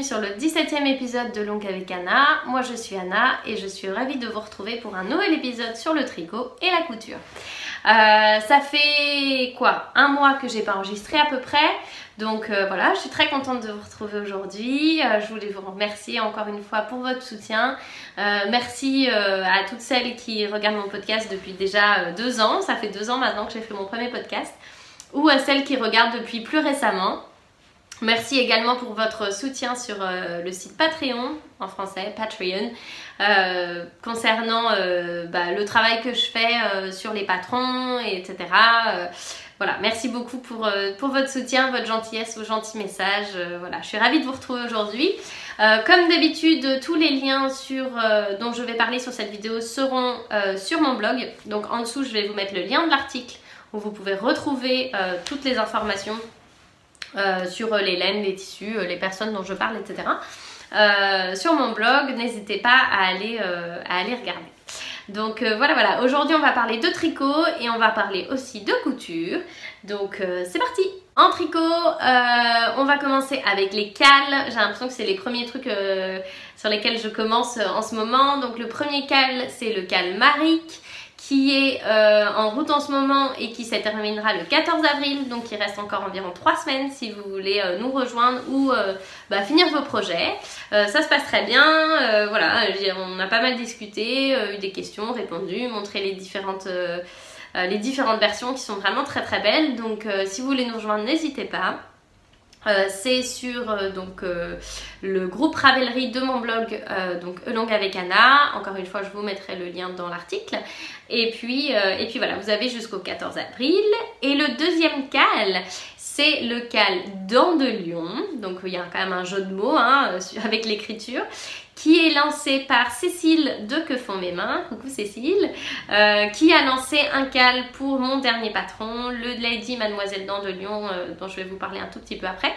bienvenue sur le 17e épisode de Longue avec Anna. Moi je suis Anna et je suis ravie de vous retrouver pour un nouvel épisode sur le tricot et la couture. Ça fait quoi, un mois que j'ai pas enregistré à peu près, donc voilà, je suis très contente de vous retrouver aujourd'hui. Je voulais vous remercier encore une fois pour votre soutien. Merci à toutes celles qui regardent mon podcast depuis déjà 2 ans, ça fait 2 ans maintenant que j'ai fait mon premier podcast, ou à celles qui regardent depuis plus récemment. Merci également pour votre soutien sur le site Patreon, en français, Patreon, concernant le travail que je fais sur les patrons, etc. Voilà, merci beaucoup pour votre soutien, votre gentillesse, vos gentils messages. Voilà, je suis ravie de vous retrouver aujourd'hui. Comme d'habitude, tous les liens dont je vais parler sur cette vidéo seront sur mon blog. Donc en dessous, je vais vous mettre le lien de l'article où vous pouvez retrouver toutes les informations sur les laines, les tissus, les personnes dont je parle, etc. Sur mon blog, n'hésitez pas à aller regarder. Donc voilà, aujourd'hui on va parler de tricot et on va parler aussi de couture. Donc c'est parti. En tricot, on va commencer avec les cales. J'ai l'impression que c'est les premiers trucs sur lesquels je commence en ce moment. Donc le premier cal, c'est le cal Maric, qui est en route en ce moment et qui se terminera le 14 avril, donc il reste encore environ 3 semaines si vous voulez nous rejoindre ou finir vos projets. Ça se passe très bien, voilà, on a pas mal discuté, eu des questions, répondu, montré les différentes versions qui sont vraiment très très belles, donc si vous voulez nous rejoindre, n'hésitez pas. C'est sur le groupe Ravelry de mon blog, donc Longue avec Anna. Encore une fois, je vous mettrai le lien dans l'article. Et puis voilà, vous avez jusqu'au 14 avril. Et le deuxième cal, c'est le cal Dents de Lion. Donc il y a quand même un jeu de mots avec l'écriture, qui est lancé par Cécile de Que font mes mains, coucou Cécile, qui a lancé un cal pour mon dernier patron, le Lady Mademoiselle Dents de Lion, dont je vais vous parler un tout petit peu après.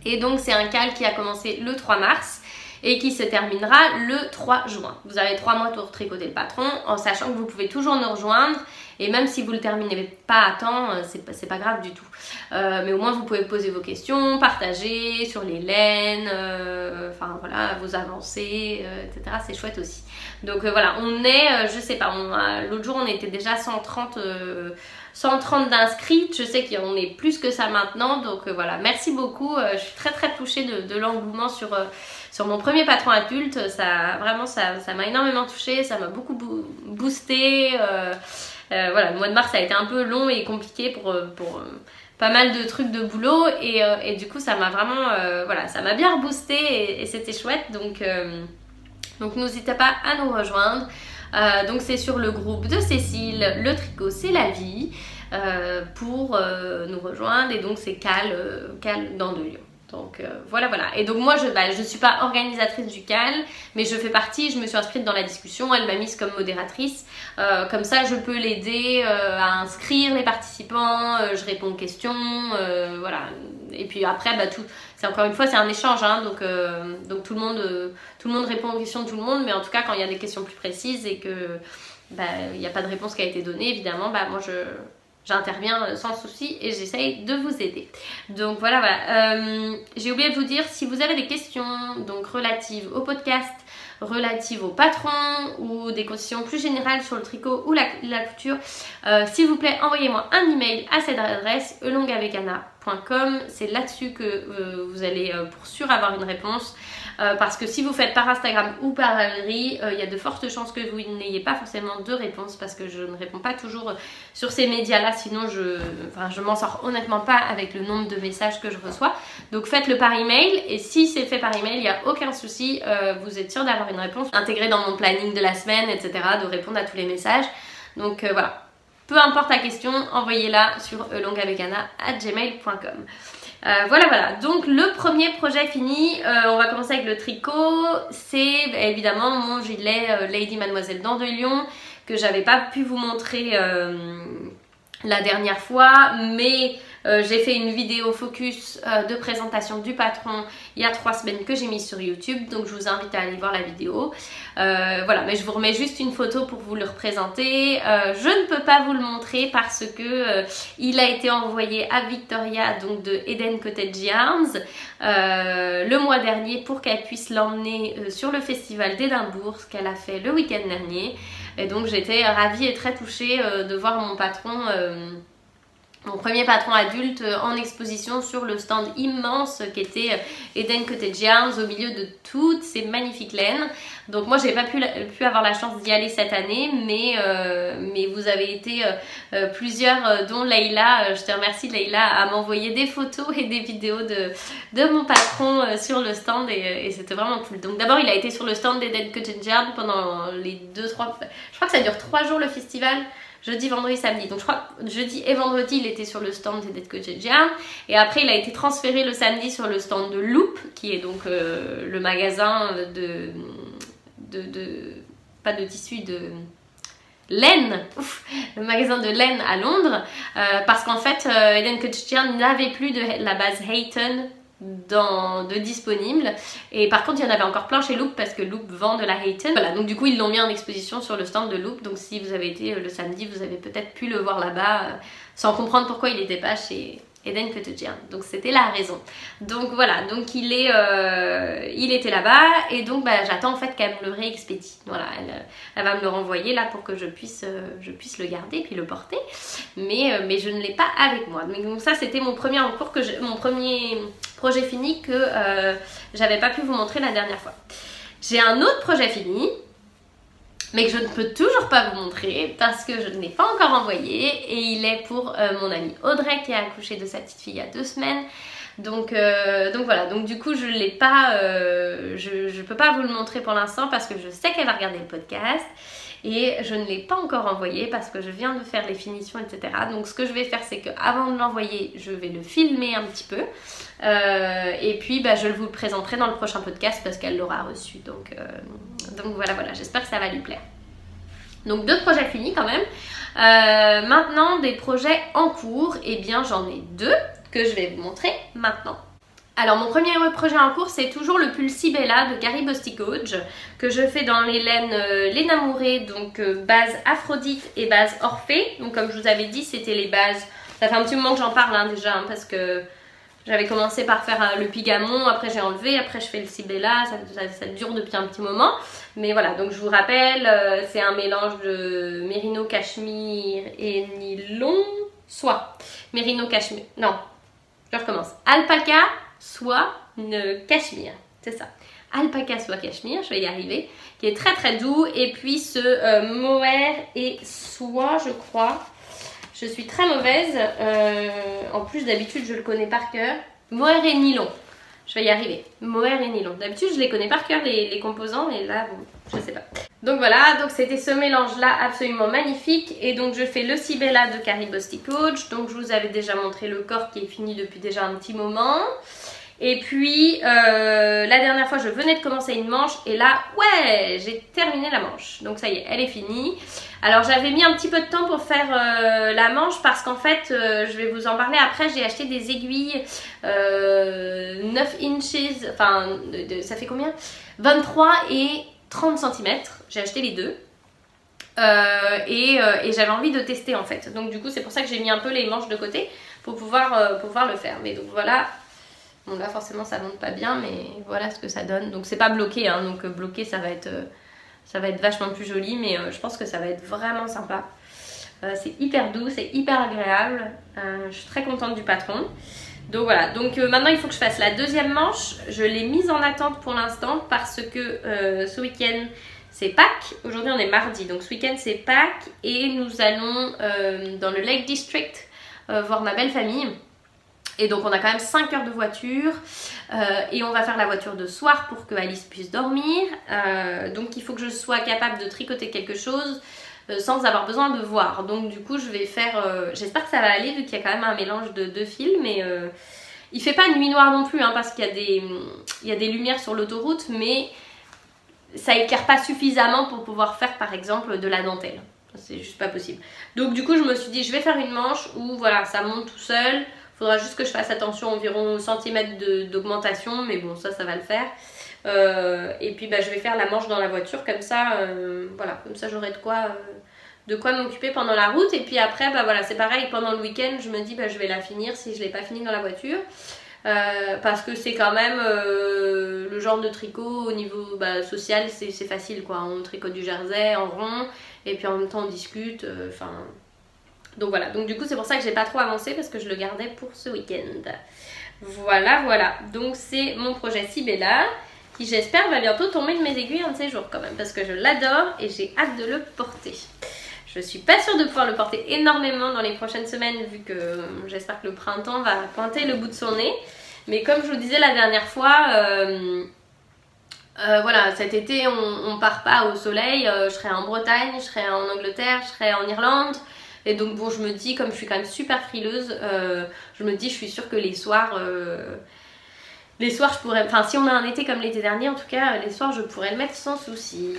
Et donc c'est un cal qui a commencé le 3 mars et qui se terminera le 3 juin. Vous avez 3 mois pour tricoter le patron, en sachant que vous pouvez toujours nous rejoindre. Et même si vous ne le terminez pas à temps, c'est pas grave du tout. Mais au moins vous pouvez poser vos questions, partager sur les laines, enfin voilà, vos avancées, etc. C'est chouette aussi. Donc voilà, on est, je sais pas, l'autre jour on était déjà 130 d'inscrits. Je sais qu'on est plus que ça maintenant. Donc voilà, merci beaucoup. Je suis très très touchée de l'engouement sur mon premier patron adulte. Ça m'a énormément touchée, ça m'a beaucoup boosté. Voilà, le mois de mars a été un peu long et compliqué pour pas mal de trucs de boulot et du coup ça m'a vraiment voilà, ça m'a bien reboosté et c'était chouette, donc n'hésitez pas à nous rejoindre. Donc c'est sur le groupe de Cécile, le tricot c'est la vie, pour nous rejoindre, et donc c'est cal Dents de Lion. Donc voilà. Et donc moi je suis pas organisatrice du cal, mais je fais partie, je me suis inscrite dans la discussion, elle m'a mise comme modératrice, comme ça je peux l'aider à inscrire les participants, je réponds aux questions, voilà. Et puis après c'est encore une fois c'est un échange, donc tout le monde répond aux questions de tout le monde, mais en tout cas quand il y a des questions plus précises et que il n'y a pas de réponse qui a été donnée, évidemment moi j'interviens sans souci et j'essaye de vous aider. Donc voilà. J'ai oublié de vous dire, si vous avez des questions donc relatives au podcast, relatives au patron ou des questions plus générales sur le tricot ou la couture, s'il vous plaît envoyez-moi un email à cette adresse elongueavecana.com. C'est là-dessus que vous allez pour sûr avoir une réponse. Parce que si vous faites par Instagram ou par Ravelry, il y a de fortes chances que vous n'ayez pas forcément de réponse, parce que je ne réponds pas toujours sur ces médias-là, sinon je m'en sors honnêtement pas avec le nombre de messages que je reçois. Donc faites-le par email, et si c'est fait par email, il n'y a aucun souci, vous êtes sûr d'avoir une réponse intégrée dans mon planning de la semaine, etc., de répondre à tous les messages. Donc voilà, peu importe la question, envoyez-la sur longueavecana@gmail.com. Voilà, donc le premier projet fini, on va commencer avec le tricot. C'est évidemment mon gilet Lady Mademoiselle Dents de Lion, que j'avais pas pu vous montrer la dernière fois, mais J'ai fait une vidéo focus de présentation du patron il y a 3 semaines que j'ai mise sur YouTube, donc je vous invite à aller voir la vidéo. Voilà, mais je vous remets juste une photo pour vous le représenter. Je ne peux pas vous le montrer parce que il a été envoyé à Victoria, donc de Eden Cottage Yarns, le mois dernier pour qu'elle puisse l'emmener sur le festival d'Édimbourg, ce qu'elle a fait le week-end dernier. Et donc j'étais ravie et très touchée de voir mon patron, mon premier patron adulte en exposition sur le stand immense qui était Eden Cottage Yarns au milieu de toutes ces magnifiques laines. Donc moi j'ai pas pu avoir la chance d'y aller cette année, mais vous avez été plusieurs, dont Leïla, je te remercie Leïla, à m'envoyer des photos et des vidéos de mon patron sur le stand et c'était vraiment cool. Donc d'abord il a été sur le stand d'Eden Cottage Yarns pendant les 2-3, je crois que ça dure 3 jours le festival. Jeudi, vendredi, samedi. Donc je crois jeudi et vendredi il était sur le stand d'Eden Cottage Yarns. Et après il a été transféré le samedi sur le stand de Loop, qui est donc le magasin pas de tissu, de laine, le magasin de laine à Londres, parce qu'en fait Eden Cottage Yarns n'avait plus de la base Hayton de disponible, et par contre il y en avait encore plein chez Loop parce que Loop vend de la Hayton. Voilà, donc du coup ils l'ont mis en exposition sur le stand de Loop, donc si vous avez été le samedi vous avez peut-être pu le voir là-bas sans comprendre pourquoi il n'était pas chez Eden Cottage Yarns, donc c'était la raison. Donc voilà, donc il était là-bas et donc j'attends en fait qu'elle me le réexpédie. Voilà, elle va me le renvoyer là pour que je puisse le garder puis le porter, mais je ne l'ai pas avec moi. Donc ça c'était mon premier en cours, mon premier projet fini que j'avais pas pu vous montrer la dernière fois. J'ai un autre projet fini, mais que je ne peux toujours pas vous montrer parce que je ne l'ai pas encore envoyé, et il est pour mon amie Audrey qui a accouché de sa petite fille il y a 2 semaines. Donc voilà, donc du coup je l'ai pas, je peux pas vous le montrer pour l'instant parce que je sais qu'elle va regarder le podcast et je ne l'ai pas encore envoyé parce que je viens de faire les finitions, etc. Donc ce que je vais faire, c'est qu'avant de l'envoyer, je vais le filmer un petit peu et puis je vous le présenterai dans le prochain podcast parce qu'elle l'aura reçu. Donc voilà, j'espère que ça va lui plaire. Donc 2 projets finis quand même. Maintenant des projets en cours, et bien j'en ai 2 que je vais vous montrer maintenant. Alors mon premier projet en cours, c'est toujours le pull Sibella de Carrie Bosticage que je fais dans les laines Lena Mouré, donc base Aphrodite et base Orphée. Donc comme je vous avais dit, c'était les bases, ça fait un petit moment que j'en parle déjà parce que j'avais commencé par faire le Pigamon, après j'ai enlevé, après je fais le Sibella, ça dure depuis un petit moment. Mais voilà, donc je vous rappelle, c'est un mélange de mérino, cachemire et nylon, soie. Mérino, cachemire, non, je recommence. Alpaca, soie, cachemire, c'est ça. Alpaca, soie, cachemire, je vais y arriver, qui est très très doux. Et puis ce mohair et soie, je crois. Je suis très mauvaise, en plus d'habitude je le connais par cœur. Mohair et nylon, je vais y arriver. Mohair et nylon, d'habitude je les connais par cœur les composants, mais là bon, je sais pas. Donc voilà, donc c'était ce mélange là absolument magnifique. Et donc je fais le Sibella de Carrie Bosticage. Donc je vous avais déjà montré le corps qui est fini depuis déjà un petit moment. Et puis la dernière fois je venais de commencer une manche et là ouais, j'ai terminé la manche. Donc ça y est, elle est finie. Alors j'avais mis un petit peu de temps pour faire la manche parce qu'en fait je vais vous en parler après, j'ai acheté des aiguilles 9 inches, enfin ça fait combien, 23 et 30 cm, j'ai acheté les deux. Et j'avais envie de tester en fait. Donc du coup c'est pour ça que j'ai mis un peu les manches de côté pour pouvoir le faire. Mais donc voilà. Bon là forcément ça monte pas bien, mais voilà ce que ça donne. Donc c'est pas bloqué, hein, donc bloqué ça va être vachement plus joli, mais je pense que ça va être vraiment sympa. C'est hyper doux, c'est hyper agréable. Je suis très contente du patron. Donc voilà, donc maintenant il faut que je fasse la deuxième manche. Je l'ai mise en attente pour l'instant parce que ce week-end c'est Pâques. Aujourd'hui on est mardi, donc ce week-end c'est Pâques et nous allons dans le Lake District voir ma belle famille. Et donc on a quand même 5 heures de voiture et on va faire la voiture de soir pour que Alice puisse dormir. Donc il faut que je sois capable de tricoter quelque chose sans avoir besoin de voir. Donc du coup je vais faire, j'espère que ça va aller vu qu'il y a quand même un mélange de 2 fils, mais il fait pas nuit noire non plus hein, parce qu'il y a des lumières sur l'autoroute, mais ça éclaire pas suffisamment pour pouvoir faire par exemple de la dentelle. C'est juste pas possible. Donc du coup je me suis dit je vais faire une manche où voilà ça monte tout seul. Faudra juste que je fasse attention environ centimètres d'augmentation, mais bon ça va le faire. Et puis bah, je vais faire la manche dans la voiture comme ça, voilà, comme ça j'aurai de quoi m'occuper pendant la route. Et puis après bah voilà, c'est pareil, pendant le week-end je me dis bah je vais la finir si je l'ai pas fini dans la voiture. Parce que c'est quand même le genre de tricot au niveau bah, social, c'est facile quoi, on tricote du jersey en rond et puis en même temps on discute, enfin... donc voilà, donc du coup c'est pour ça que j'ai pas trop avancé parce que je le gardais pour ce week-end. Voilà, voilà, donc c'est mon projet Sibella qui j'espère va bientôt tomber de mes aiguilles un de ces jours quand même parce que je l'adore et j'ai hâte de le porter. Je suis pas sûre de pouvoir le porter énormément dans les prochaines semaines vu que j'espère que le printemps va pointer le bout de son nez. Mais comme je vous disais la dernière fois, voilà, cet été on part pas au soleil, je serai en Bretagne, je serai en Angleterre, je serai en Irlande. Et donc bon je me dis, comme je suis quand même super frileuse, je me dis je suis sûre que les soirs je pourrais, enfin si on a un été comme l'été dernier en tout cas, les soirs je pourrais le mettre sans souci.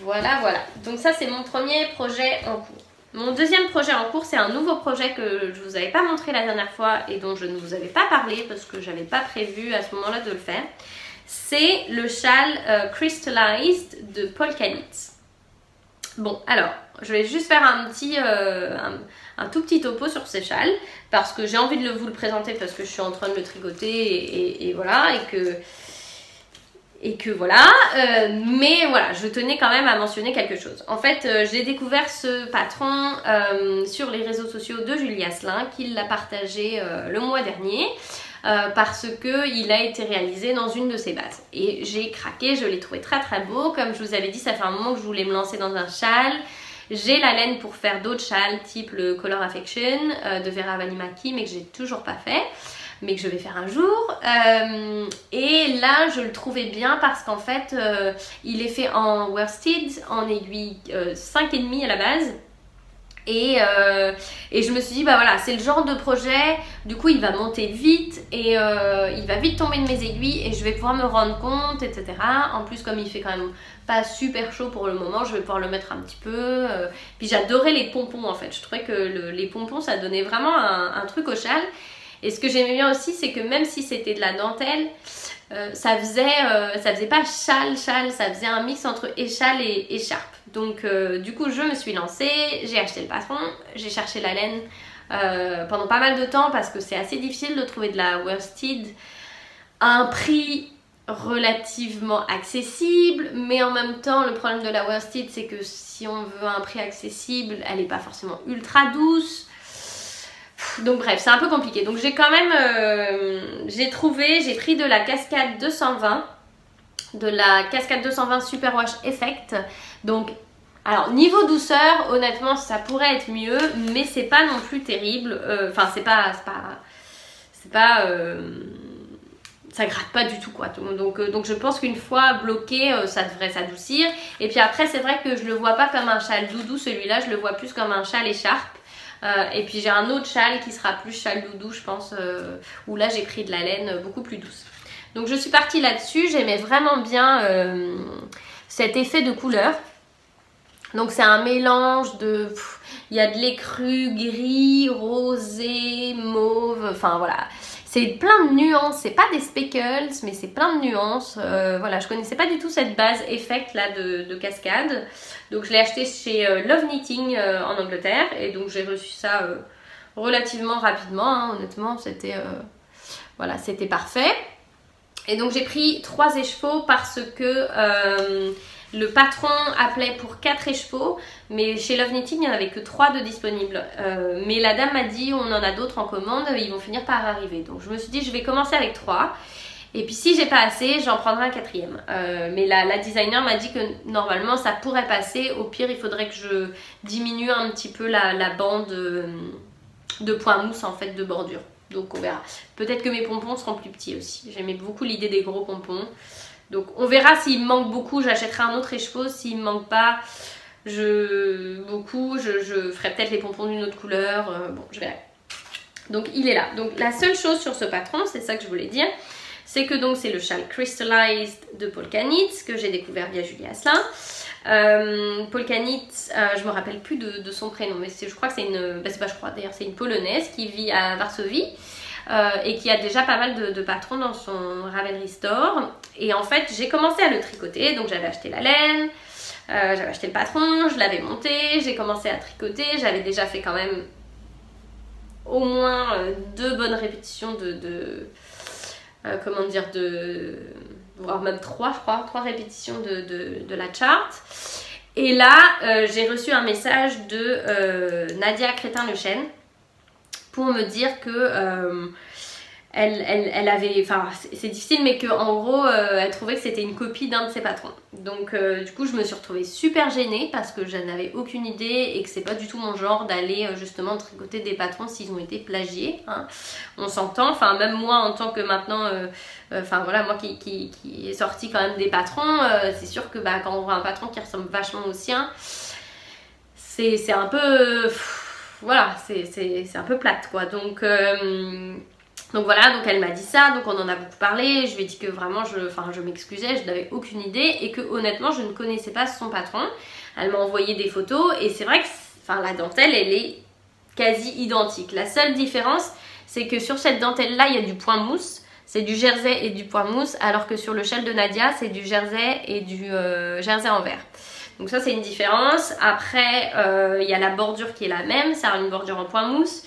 Voilà, voilà. Donc ça c'est mon premier projet en cours. Mon deuxième projet en cours c'est un nouveau projet que je vous avais pas montré la dernière fois et dont je ne vous avais pas parlé parce que j'avais pas prévu à ce moment-là de le faire. C'est le châle Crystallized de Polkanit. Bon alors, je vais juste faire un tout petit topo sur ces châles parce que j'ai envie de vous le présenter parce que je suis en train de le tricoter et voilà et que voilà, mais voilà, je tenais quand même à mentionner quelque chose. En fait, j'ai découvert ce patron sur les réseaux sociaux de Julie Asselin, qui l'a partagé le mois dernier. Parce qu'il a été réalisé dans une de ses bases. Et j'ai craqué, je l'ai trouvé très très beau. Comme je vous avais dit, ça fait un moment que je voulais me lancer dans un châle. J'ai la laine pour faire d'autres châles, type le Color Affection de Vera Vanimaki, mais que j'ai toujours pas fait, mais que je vais faire un jour. Et là, je le trouvais bien parce qu'en fait, il est fait en worsted, en aiguille 5,5 à la base. Et je me suis dit bah voilà, c'est le genre de projet, du coup il va monter vite et il va vite tomber de mes aiguilles et je vais pouvoir me rendre compte, etc. En plus comme il fait quand même pas super chaud pour le moment, je vais pouvoir le mettre un petit peu. Puis j'adorais les pompons en fait, je trouvais que les pompons ça donnait vraiment un truc au châle. Et ce que j'aimais bien aussi c'est que même si c'était de la dentelle, ça faisait pas châle, ça faisait un mix entre échâle et écharpe. Donc du coup je me suis lancée, j'ai acheté le patron, j'ai cherché la laine pendant pas mal de temps parce que c'est assez difficile de trouver de la worsted à un prix relativement accessible, mais en même temps le problème de la worsted c'est que si on veut un prix accessible, elle n'est pas forcément ultra douce. Donc bref, c'est un peu compliqué. Donc j'ai quand même, j'ai pris de la cascade 220, de la cascade 220 Superwash Effect. Donc, alors niveau douceur, honnêtement ça pourrait être mieux, mais c'est pas non plus terrible. Enfin ça gratte pas du tout quoi. Donc je pense qu'une fois bloqué, ça devrait s'adoucir. Et puis après c'est vrai que je le vois pas comme un châle doudou, celui-là je le vois plus comme un châle écharpe. Et puis j'ai un autre châle qui sera plus châle doudou je pense, où là j'ai pris de la laine beaucoup plus douce. Donc je suis partie là-dessus, j'aimais vraiment bien cet effet de couleur. Donc c'est un mélange de... il y a de l'écru, gris, rosé, mauve, enfin voilà. C'est plein de nuances, c'est pas des speckles, mais c'est plein de nuances. Voilà, je connaissais pas du tout cette base effect là de cascade. Donc je l'ai acheté chez Love Knitting en Angleterre. Et donc j'ai reçu ça relativement rapidement, hein, honnêtement, c'était voilà, c'était parfait. Et donc j'ai pris 3 écheveaux parce que le patron appelait pour 4 écheveaux, mais chez Love Knitting il n'y en avait que 3 de disponibles. Mais la dame m'a dit on en a d'autres en commande, ils vont finir par arriver. Donc je me suis dit je vais commencer avec 3. Et puis si j'ai pas assez, j'en prendrai un 4e. Mais la designer m'a dit que normalement ça pourrait passer. Au pire il faudrait que je diminue un petit peu la bande de point mousse en fait de bordure. Donc on verra. Peut-être que mes pompons seront plus petits aussi. J'aimais beaucoup l'idée des gros pompons. Donc on verra s'il me manque beaucoup, j'achèterai un autre écheveau. S'il me manque pas je ferai peut-être les pompons d'une autre couleur. Bon, je verrai. Donc il est là. Donc la seule chose sur ce patron, c'est ça que je voulais dire, c'est que donc c'est le châle Crystallized de Polkanit que j'ai découvert via Julie Asselin. Polkanit, je me rappelle plus de son prénom, mais je crois que c'est une, c'est pas je crois d'ailleurs, c'est une polonaise qui vit à Varsovie. et qui a déjà pas mal de patrons dans son Ravelry Store. Et en fait j'ai commencé à le tricoter, donc j'avais acheté la laine, j'avais acheté le patron, je l'avais monté, j'ai commencé à tricoter, j'avais déjà fait quand même au moins 2 bonnes répétitions comment dire, voire même 3 je crois, 3 répétitions de la charte. Et là j'ai reçu un message de Nadia Crétin-Le Chêne pour me dire que elle avait, enfin c'est difficile, mais qu'en gros elle trouvait que c'était une copie d'un de ses patrons. Donc du coup je me suis retrouvée super gênée parce que je n'avais aucune idée et que c'est pas du tout mon genre d'aller justement tricoter des patrons s'ils ont été plagiés, hein. On s'entend, enfin même moi en tant que maintenant, enfin voilà, moi qui est sorti quand même des patrons, c'est sûr que bah, quand on voit un patron qui ressemble vachement au sien, c'est un peu, voilà, c'est un peu plate quoi. Donc voilà, donc elle m'a dit ça, donc on en a beaucoup parlé, je lui ai dit que vraiment je m'excusais, je n'avais aucune idée et que honnêtement je ne connaissais pas son patron. Elle m'a envoyé des photos et c'est vrai que la dentelle elle est quasi identique. La seule différence c'est que sur cette dentelle là il y a du point mousse, c'est du jersey et du point mousse, alors que sur le châle de Nadia c'est du jersey et du jersey en verre. Donc ça c'est une différence. Après il y a la bordure qui est la même, c'est une bordure en point mousse.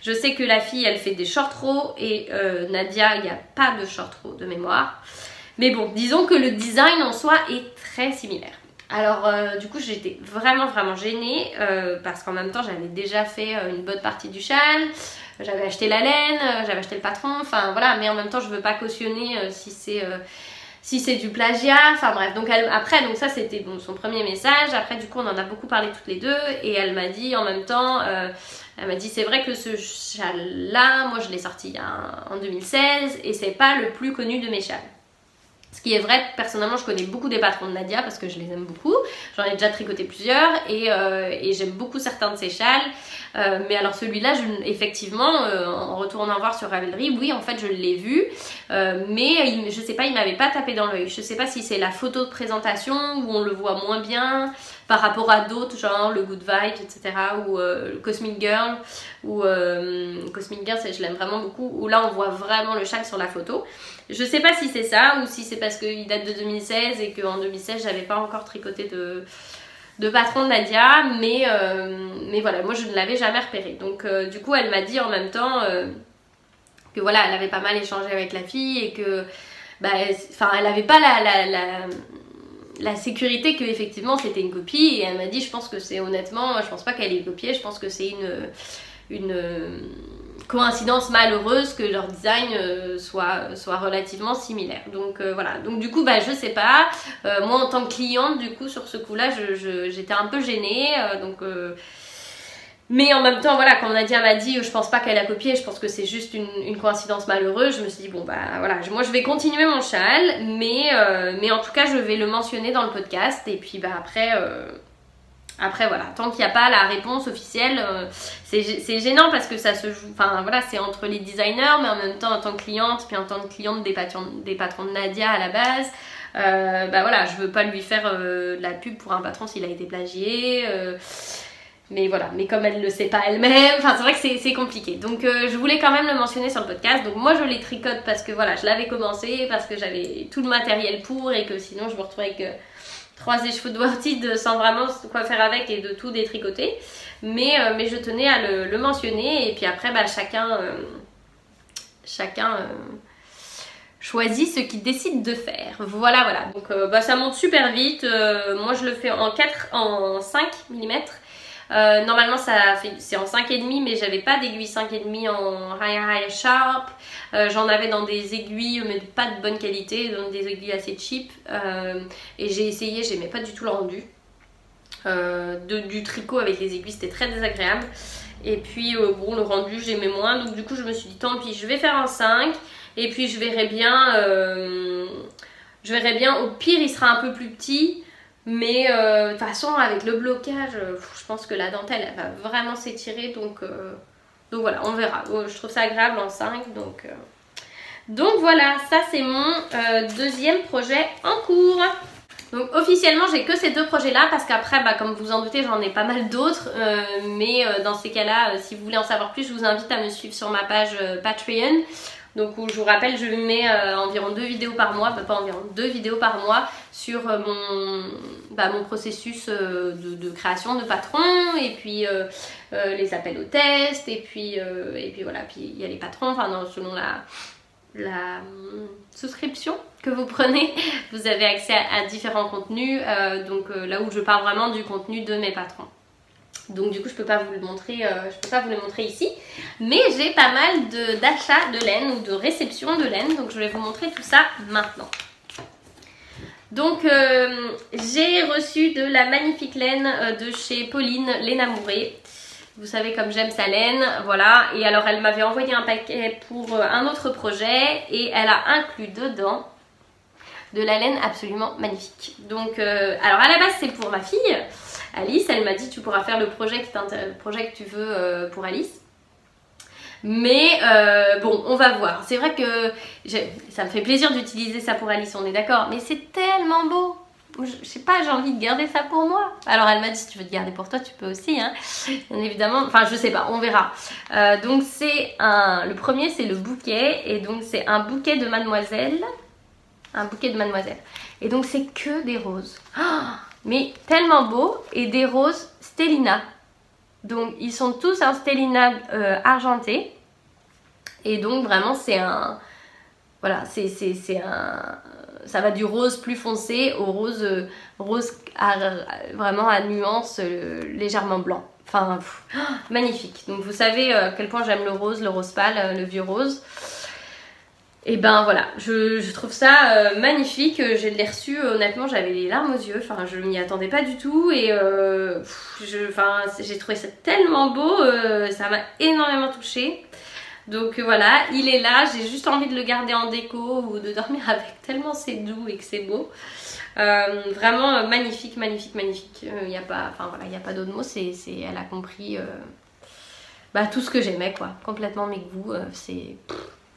Je sais que la fille elle fait des short rows et Nadia il n'y a pas de short row de mémoire. Mais bon, disons que le design en soi est très similaire. Alors du coup j'étais vraiment gênée parce qu'en même temps j'avais déjà fait une bonne partie du châle, j'avais acheté la laine, j'avais acheté le patron, enfin voilà, mais en même temps je veux pas cautionner si c'est du plagiat, enfin bref. Donc après, donc ça c'était bon, son premier message. Après du coup on en a beaucoup parlé toutes les deux et elle m'a dit en même temps, elle m'a dit c'est vrai que ce châle là, moi je l'ai sorti en 2016 et c'est pas le plus connu de mes châles. Ce qui est vrai, personnellement je connais beaucoup des patrons de Nadia parce que je les aime beaucoup, j'en ai déjà tricoté plusieurs et j'aime beaucoup certains de ses châles, mais alors celui-là effectivement en retournant voir sur Ravelry, oui en fait je l'ai vu, mais je sais pas, il m'avait pas tapé dans l'œil, je sais pas si c'est la photo de présentation où on le voit moins bien par rapport à d'autres genre le Good Vibes etc, ou Cosmic Girl, ou Cosmic Girl je l'aime vraiment beaucoup, où là on voit vraiment le châle sur la photo. Je sais pas si c'est ça ou si c'est parce qu'il date de 2016 et qu'en 2016 j'avais pas encore tricoté de patron de Nadia, mais voilà, moi je ne l'avais jamais repéré. Donc du coup elle m'a dit en même temps que voilà, elle avait pas mal échangé avec la fille et que bah, elle avait pas la sécurité que effectivement c'était une copie, et elle m'a dit je pense que c'est honnêtement, je pense pas qu'elle ait copié, je pense que c'est une coïncidence malheureuse que leur design soit relativement similaire. Donc voilà, donc du coup bah je sais pas, moi en tant que cliente du coup sur ce coup là j'étais un peu gênée, mais en même temps voilà, quand Nadia m'a dit je pense pas qu'elle a copié, je pense que c'est juste une coïncidence malheureuse, je me suis dit bon bah voilà, moi je vais continuer mon châle, mais en tout cas je vais le mentionner dans le podcast, et puis bah après voilà, tant qu'il n'y a pas la réponse officielle, c'est gênant parce que ça se joue, enfin voilà, c'est entre les designers, mais en même temps en tant que cliente, puis en tant que cliente des patrons de Nadia à la base, bah voilà, je veux pas lui faire de la pub pour un patron s'il a été plagié, mais voilà, mais comme elle ne le sait pas elle-même, enfin c'est vrai que c'est compliqué. Donc je voulais quand même le mentionner sur le podcast. Donc moi je les tricote parce que voilà, je l'avais commencé, parce que j'avais tout le matériel pour, et que sinon je me retrouvais avec 3 écheveaux de Worted sans vraiment quoi faire avec et de tout détricoter. Mais je tenais à le mentionner, et puis après bah, chacun choisit ce qu'il décide de faire. Voilà. Donc bah, ça monte super vite. Moi je le fais en 5 mm. Normalement c'est en 5,5, mais j'avais pas d'aiguille 5,5 en high sharp, j'en avais dans des aiguilles mais pas de bonne qualité, donc des aiguilles assez cheap, et j'ai essayé, j'aimais pas du tout le rendu du tricot avec les aiguilles, c'était très désagréable, et puis bon, le rendu j'aimais moins, donc du coup je me suis dit tant pis, je vais faire en 5, et puis je verrai bien, au pire il sera un peu plus petit. Mais de toute façon avec le blocage, je pense que la dentelle elle va vraiment s'étirer, donc voilà, on verra. Je trouve ça agréable en 5, donc voilà, ça c'est mon deuxième projet en cours. Donc officiellement j'ai que ces 2 projets là parce qu'après bah, comme vous en doutez j'en ai pas mal d'autres mais dans ces cas là si vous voulez en savoir plus je vous invite à me suivre sur ma page Patreon. Donc où je vous rappelle je mets environ 2 vidéos par mois, pas environ 2 vidéos par mois sur mon processus de création de patron et puis les appels aux tests et puis voilà, puis il y a les patrons, enfin non, selon la souscription que vous prenez, vous avez accès à différents contenus, donc là où je parle vraiment du contenu de mes patrons. Donc du coup je peux pas vous le montrer, ici, mais j'ai pas mal d'achats de laine ou de réception de laine, donc je vais vous montrer tout ça maintenant. Donc j'ai reçu de la magnifique laine de chez Pauline, Laine Amourée. Vous savez comme j'aime sa laine, voilà. Et alors elle m'avait envoyé un paquet pour un autre projet et elle a inclus dedans de la laine absolument magnifique. Donc alors à la base c'est pour ma fille Alice, elle m'a dit tu pourras faire le projet que tu veux pour Alice. Mais bon, on va voir. C'est vrai que ça me fait plaisir d'utiliser ça pour Alice, on est d'accord. Mais c'est tellement beau. Je sais pas, j'ai envie de garder ça pour moi. Alors elle m'a dit si tu veux te garder pour toi, tu peux aussi, hein. Bien évidemment. Enfin, je sais pas, on verra. Donc c'est le premier, c'est le bouquet. Et donc c'est un bouquet de mademoiselle. Un bouquet de mademoiselle. Et donc c'est que des roses. Oh, mais tellement beau. Et des roses Stellina. Donc ils sont tous un Stellina argenté. Et donc vraiment c'est un... Voilà, ça va du rose plus foncé au rose vraiment à nuance légèrement blanc. Enfin, magnifique. Donc vous savez à quel point j'aime le rose pâle, le vieux rose. Et ben voilà, je trouve ça magnifique. Je l'ai reçu, honnêtement j'avais les larmes aux yeux. Enfin, je m'y attendais pas du tout. Et j'ai trouvé ça tellement beau, ça m'a énormément touchée. Donc voilà, il est là, j'ai juste envie de le garder en déco ou de dormir avec tellement c'est doux et que c'est beau. Vraiment magnifique, magnifique, magnifique. Il n'y a pas, enfin voilà, il n'y a pas d'autre mot, elle a compris tout ce que j'aimais quoi, complètement mes goûts, c'est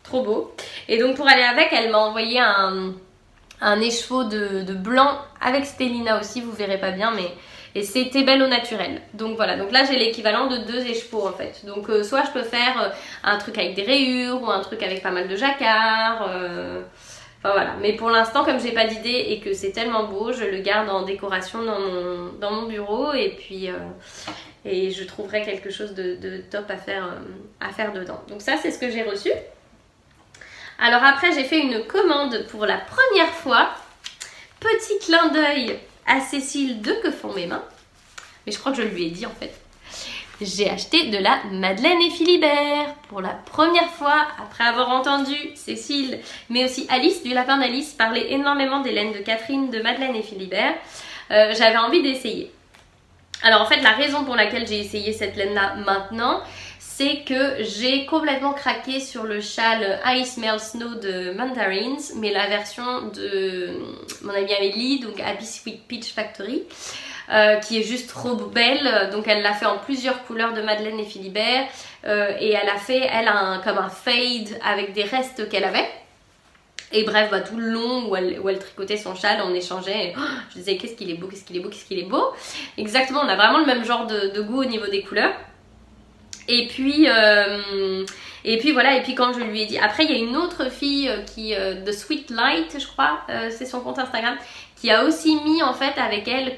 trop beau. Et donc pour aller avec, elle m'a envoyé un écheveau de blanc avec Stellina aussi, vous verrez pas bien mais... Et c'était belle au naturel. Donc voilà, donc là j'ai l'équivalent de 2 écheveaux en fait. Donc soit je peux faire un truc avec des rayures ou un truc avec pas mal de jacquard. Enfin voilà, mais pour l'instant comme j'ai pas d'idée et que c'est tellement beau, je le garde en décoration dans mon bureau et puis et je trouverai quelque chose de top à faire dedans. Donc ça c'est ce que j'ai reçu. Alors après j'ai fait une commande pour la première fois. Petit clin d'œil à Cécile de Que font mes mains, mais je crois que je lui ai dit en fait. J'ai acheté de la Madeleine et Philibert pour la première fois après avoir entendu Cécile mais aussi Alice du Lapin d'Alice parler énormément des laines de Catherine, de Madeleine et Philibert. J'avais envie d'essayer. Alors en fait la raison pour laquelle j'ai essayé cette laine là maintenant, c'est que j'ai complètement craqué sur le châle I Smell Snow de Mandarins, mais la version de mon amie Amélie, donc Happy Sweet Peach Factory, qui est juste trop belle. Donc elle l'a fait en plusieurs couleurs de Madeleine et Philibert, et elle a fait, comme un fade avec des restes qu'elle avait. Et bref, tout le long où elle tricotait son châle, on échangeait. Oh, je disais qu'est-ce qu'il est beau, qu'est-ce qu'il est beau, qu'est-ce qu'il est beau. Exactement, on a vraiment le même genre de goût au niveau des couleurs. Et puis voilà, et puis quand je lui ai dit, après il y a une autre fille de Sweet Light je crois, c'est son compte Instagram, qui a aussi mis en fait avec elle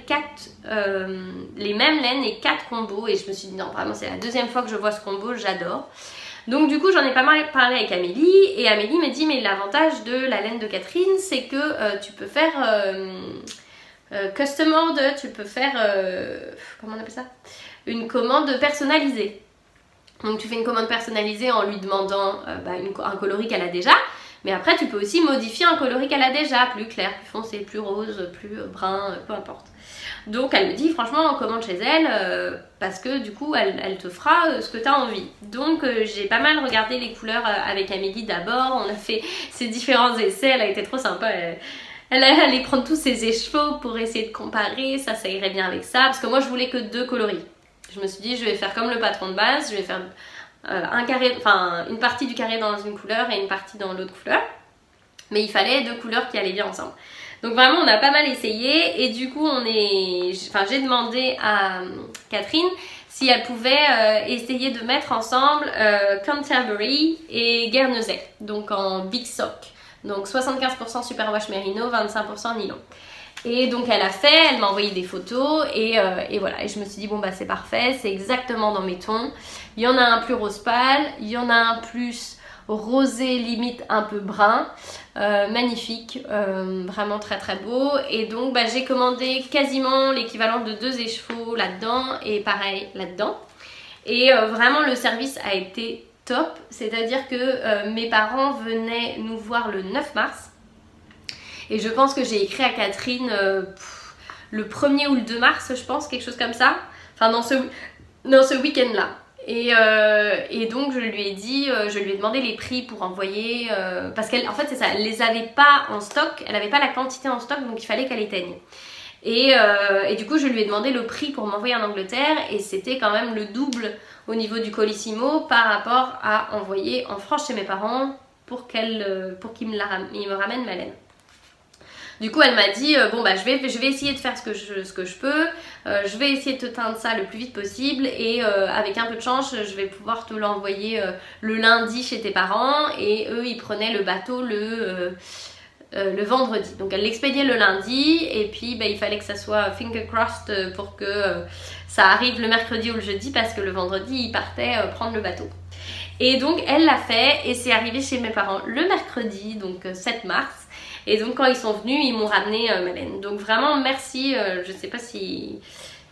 les mêmes laines et 4 combos, et je me suis dit non vraiment c'est la deuxième fois que je vois ce combo, j'adore. Donc du coup j'en ai pas mal parlé avec Amélie, et Amélie m'a dit mais l'avantage de la laine de Catherine c'est que tu peux faire custom order, tu peux faire, comment on appelle ça, une commande personnalisée. Donc tu fais une commande personnalisée en lui demandant un coloris qu'elle a déjà, mais après tu peux aussi modifier un coloris qu'elle a déjà, plus clair, plus foncé, plus rose, plus brun, peu importe. Donc elle me dit franchement on commande chez elle parce que du coup elle te fera ce que tu as envie. Donc j'ai pas mal regardé les couleurs avec Amélie d'abord, on a fait ces différents essais, elle a été trop sympa. Elle allait prendre tous ses écheveaux pour essayer de comparer, ça irait bien avec ça, parce que moi je voulais que 2 coloris. Je me suis dit je vais faire comme le patron de base, je vais faire une partie du carré dans une couleur et une partie dans l'autre couleur. Mais il fallait 2 couleurs qui allaient bien ensemble. Donc vraiment on a pas mal essayé et du coup j'ai demandé à Catherine si elle pouvait essayer de mettre ensemble Canterbury et Guernesey, donc en Big Sock. Donc 75% superwash mérino, 25% nylon. Et donc elle a fait, elle m'a envoyé des photos et voilà. Et je me suis dit bon bah c'est parfait, c'est exactement dans mes tons. Il y en a un plus rose pâle, il y en a un plus rosé limite un peu brun. Magnifique, vraiment très très beau. Et donc bah, j'ai commandé quasiment l'équivalent de 2 écheveaux là-dedans et pareil là-dedans. Et vraiment le service a été top, c'est-à-dire que mes parents venaient nous voir le 9 mars. Et je pense que j'ai écrit à Catherine le 1er ou le 2 mars, je pense, quelque chose comme ça. Enfin, dans ce week-end-là. Et donc, je lui ai dit, je lui ai demandé les prix pour envoyer. Parce qu'en fait, c'est ça, elle les avait pas en stock, elle n'avait pas la quantité en stock, donc il fallait qu'elle éteigne. Et du coup, je lui ai demandé le prix pour m'envoyer en Angleterre. Et c'était quand même le double au niveau du Colissimo par rapport à envoyer en France chez mes parents pour qu'ils me ramènent ma laine. Du coup elle m'a dit bon bah je vais essayer de faire ce que je peux, je vais essayer de te teindre ça le plus vite possible et avec un peu de chance je vais pouvoir te l'envoyer le lundi chez tes parents et eux ils prenaient le bateau le vendredi. Donc elle l'expédiait le lundi et puis bah, il fallait que ça soit finger crossed pour que ça arrive le mercredi ou le jeudi parce que le vendredi ils partaient prendre le bateau. Et donc elle l'a fait et c'est arrivé chez mes parents le mercredi, donc 7 mars. Et donc quand ils sont venus, ils m'ont ramené ma laine. Donc vraiment merci, je sais pas si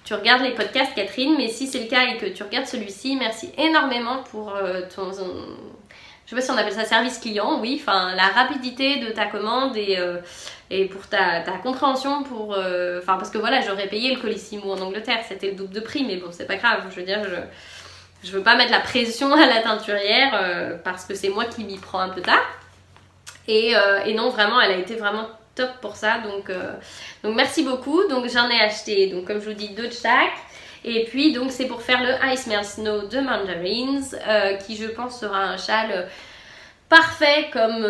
tu regardes les podcasts Catherine, mais si c'est le cas et que tu regardes celui-ci, merci énormément pour ton... Je sais pas si on appelle ça service client, oui, enfin la rapidité de ta commande et pour ta compréhension pour... Enfin parce que voilà, j'aurais payé le Colissimo en Angleterre, c'était le double de prix, mais bon c'est pas grave, je veux dire, je veux pas mettre la pression à la teinturière parce que c'est moi qui m'y prends un peu tard. Et non, vraiment, elle a été vraiment top pour ça. Donc merci beaucoup. Donc j'en ai acheté, donc comme je vous dis, 2 de chaque. Et puis donc c'est pour faire le Ice Melt Snow de Mandarins, qui je pense sera un châle parfait comme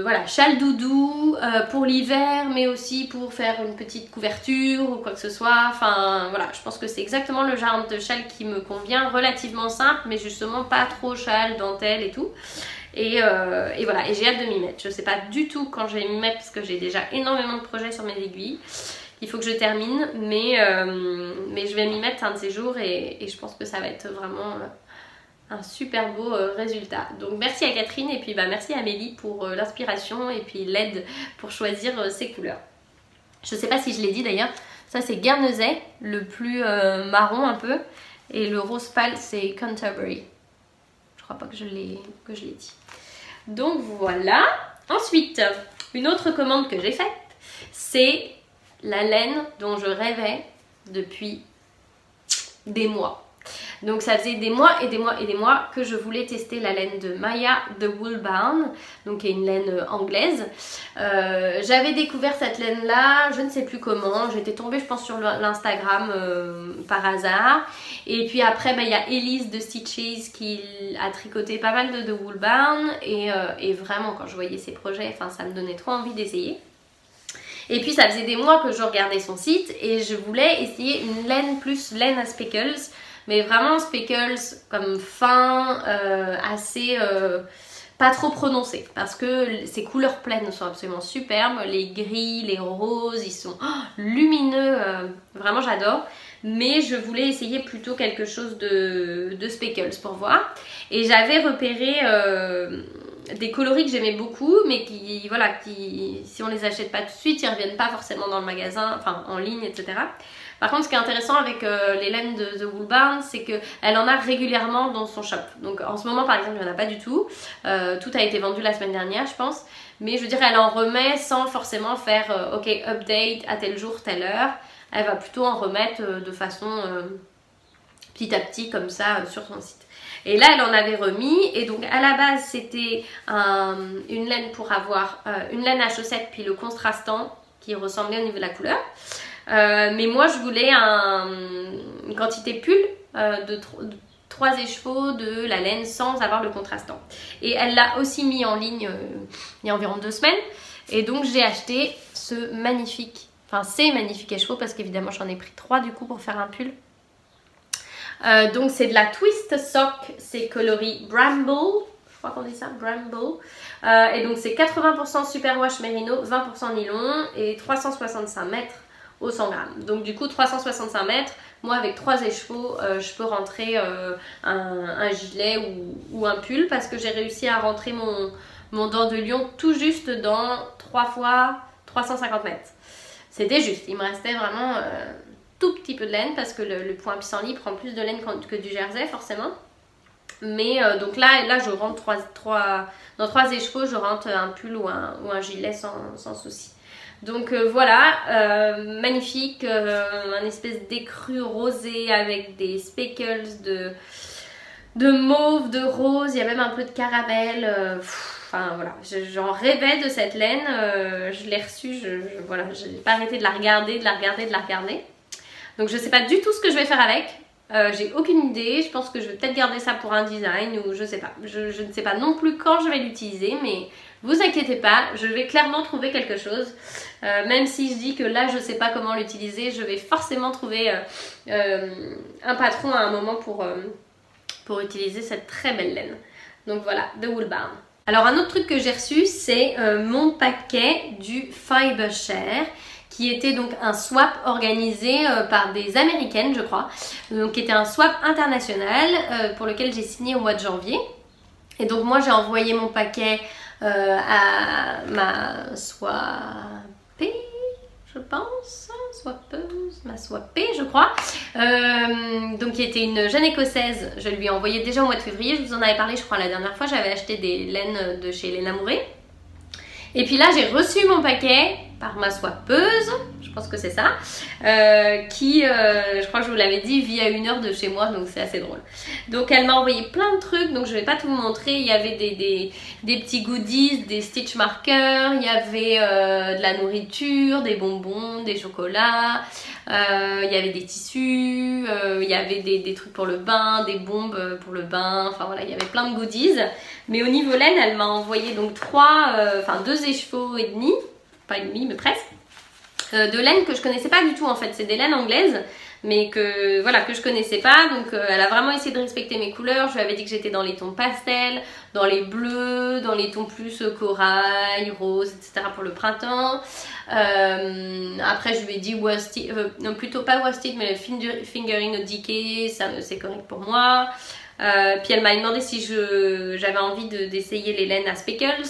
voilà, châle doudou pour l'hiver, mais aussi pour faire une petite couverture ou quoi que ce soit. Enfin voilà, je pense que c'est exactement le genre de châle qui me convient, relativement simple, mais justement pas trop châle, dentelle et tout. Et voilà, et j'ai hâte de m'y mettre. Je sais pas du tout quand je vais m'y mettre parce que j'ai déjà énormément de projets sur mes aiguilles. Il faut que je termine, mais je vais m'y mettre un de ces jours et je pense que ça va être vraiment un super beau résultat. Donc merci à Catherine et puis bah, merci à Amélie pour l'inspiration et puis l'aide pour choisir ces couleurs. Je sais pas si je l'ai dit d'ailleurs, ça c'est Guernesey, le plus marron un peu, et le rose pâle c'est Canterbury. Je crois pas que je l'ai dit. Donc voilà. Ensuite, une autre commande que j'ai faite, c'est la laine dont je rêvais depuis des mois. Donc ça faisait des mois et des mois et des mois que je voulais tester la laine de Maya de Woolbarn, donc qui est une laine anglaise. J'avais découvert cette laine là, je ne sais plus comment, j'étais tombée je pense sur l'Instagram par hasard. Et puis après il y a Elise de Stitches qui a tricoté pas mal de Woolbarn et vraiment quand je voyais ses projets, ça me donnait trop envie d'essayer. Et puis ça faisait des mois que je regardais son site et je voulais essayer une laine plus laine à speckles. Mais vraiment speckles comme fin, assez pas trop prononcé. Parce que ces couleurs pleines sont absolument superbes. Les gris, les roses, ils sont lumineux. Vraiment j'adore. Mais je voulais essayer plutôt quelque chose de speckles pour voir. Et j'avais repéré des coloris que j'aimais beaucoup. Mais qui, voilà, si on les achète pas tout de suite, ils reviennent pas forcément dans le magasin, enfin en ligne, etc. Par contre, ce qui est intéressant avec les laines de Woolbarn, c'est qu'elle en a régulièrement dans son shop. Donc en ce moment, par exemple, il n'y en a pas du tout. Tout a été vendu la semaine dernière, je pense. Mais je veux dire, elle en remet sans forcément faire ok, update à tel jour, telle heure. Elle va plutôt en remettre de façon petit à petit, comme ça, sur son site. Et là, elle en avait remis. Et donc, à la base, c'était une laine pour avoir une laine à chaussettes, puis le contrastant qui ressemblait au niveau de la couleur. Mais moi je voulais une quantité pull 3 écheveaux de la laine sans avoir le contrastant. Et elle l'a aussi mis en ligne il y a environ 2 semaines. Et donc j'ai acheté ce magnifique, enfin ces magnifiques écheveaux parce qu'évidemment j'en ai pris 3 du coup pour faire un pull. Donc c'est de la Twist Sock, c'est coloris Bramble, je crois qu'on dit ça, Bramble. Et donc c'est 80% superwash mérino, 20% nylon et 365 mètres au 100 grammes. Donc du coup 365 mètres, moi avec 3 écheveaux, je peux rentrer un gilet ou un pull parce que j'ai réussi à rentrer mon dent de lion tout juste dans 3 fois 350 mètres. C'était juste, il me restait vraiment tout petit peu de laine parce que le point pissenlit prend plus de laine que du jersey forcément. Mais donc là je rentre dans 3 écheveaux, je rentre un pull ou un gilet sans souci. Donc voilà, magnifique, un espèce d'écru rosé avec des speckles de mauve, de rose, il y a même un peu de caramel. Enfin voilà, j'en rêvais de cette laine, je l'ai reçue, voilà, je n'ai pas arrêté de la regarder, de la regarder. Donc je ne sais pas du tout ce que je vais faire avec. J'ai aucune idée, je pense que je vais peut-être garder ça pour un design ou je sais pas. Je ne sais pas non plus quand je vais l'utiliser, mais vous inquiétez pas, je vais clairement trouver quelque chose. Même si je dis que là je sais pas comment l'utiliser, je vais forcément trouver un patron à un moment pour utiliser cette très belle laine. Donc voilà, The Wool Barn. Alors un autre truc que j'ai reçu, c'est mon paquet du Fiber Share, qui était donc un swap organisé par des Américaines je crois, donc qui était un swap international pour lequel j'ai signé au mois de janvier. Et donc moi j'ai envoyé mon paquet à ma swapée, je pense, swappeuse, ma swapée je crois, donc qui était une jeune écossaise. Je lui ai envoyé déjà au mois de février, je vous en avais parlé je crois la dernière fois, j'avais acheté des laines de chez Léna Mouret. Et puis là j'ai reçu mon paquet par ma swappeuse, je pense que c'est ça, qui, je crois que je vous l'avais dit, vit à 1 heure de chez moi, donc c'est assez drôle. Donc elle m'a envoyé plein de trucs, donc je vais pas tout vous montrer. Il y avait des petits goodies, des stitch markers, il y avait de la nourriture, des bonbons, des chocolats, il y avait des tissus, il y avait des trucs pour le bain, des bombes pour le bain, enfin voilà, il y avait plein de goodies. Mais au niveau laine, elle m'a envoyé donc 2 écheveaux et demi, pas et demi mais presque, de laine que je connaissais pas du tout en fait. C'est des laines anglaises mais que voilà, que je connaissais pas. Donc elle a vraiment essayé de respecter mes couleurs. Je lui avais dit que j'étais dans les tons pastels, dans les bleus, dans les tons plus corail, rose, etc. pour le printemps. Après je lui ai dit worsted, non plutôt pas worsted mais fingering au decay, ça c'est correct pour moi. Puis elle m'a demandé si j'avais envie d'essayer les laines à speckles,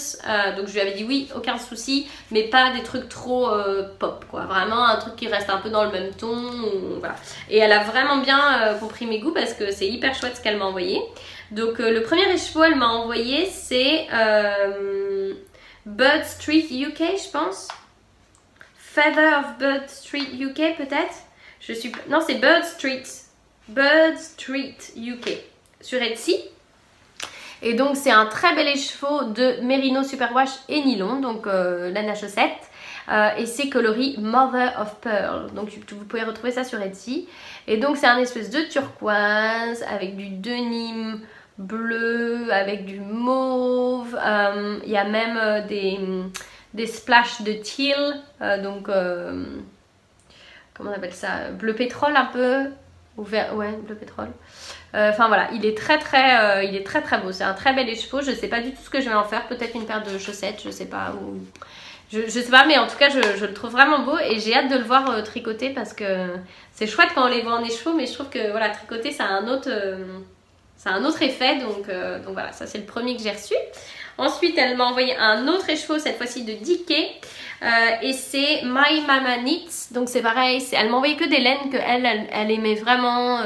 donc je lui avais dit oui, aucun souci, mais pas des trucs trop pop quoi, vraiment un truc qui reste un peu dans le même ton, voilà. Et elle a vraiment bien compris mes goûts parce que c'est hyper chouette ce qu'elle m'a envoyé. Donc le premier écheveau elle m'a envoyé c'est Bird Street UK je pense, Feather of Bird Street UK peut-être, non c'est Bird Street UK sur Etsy. Et donc c'est un très bel écheveau de mérino superwash et nylon, donc laine à chaussette, et c'est coloris Mother of Pearl, donc vous pouvez retrouver ça sur Etsy. Et donc c'est un espèce de turquoise avec du denim bleu, avec du mauve, il y a même des splashes de teal, donc comment on appelle ça, bleu pétrole un peu, ou vert, ouais, bleu pétrole. Enfin voilà, il est très beau, c'est un très bel écheveau. Je sais pas du tout ce que je vais en faire, peut-être une paire de chaussettes, je sais pas, ou je sais pas, mais en tout cas je le trouve vraiment beau et j'ai hâte de le voir tricoter parce que c'est chouette quand on les voit en écheveau, mais je trouve que voilà, tricoter ça a un autre effet, donc voilà, ça c'est le premier que j'ai reçu. Ensuite elle m'a envoyé un autre écheveau, cette fois-ci de Dickey, et c'est My Mama Knits, donc c'est pareil, elle m'a envoyé que des laines qu'elle aimait vraiment,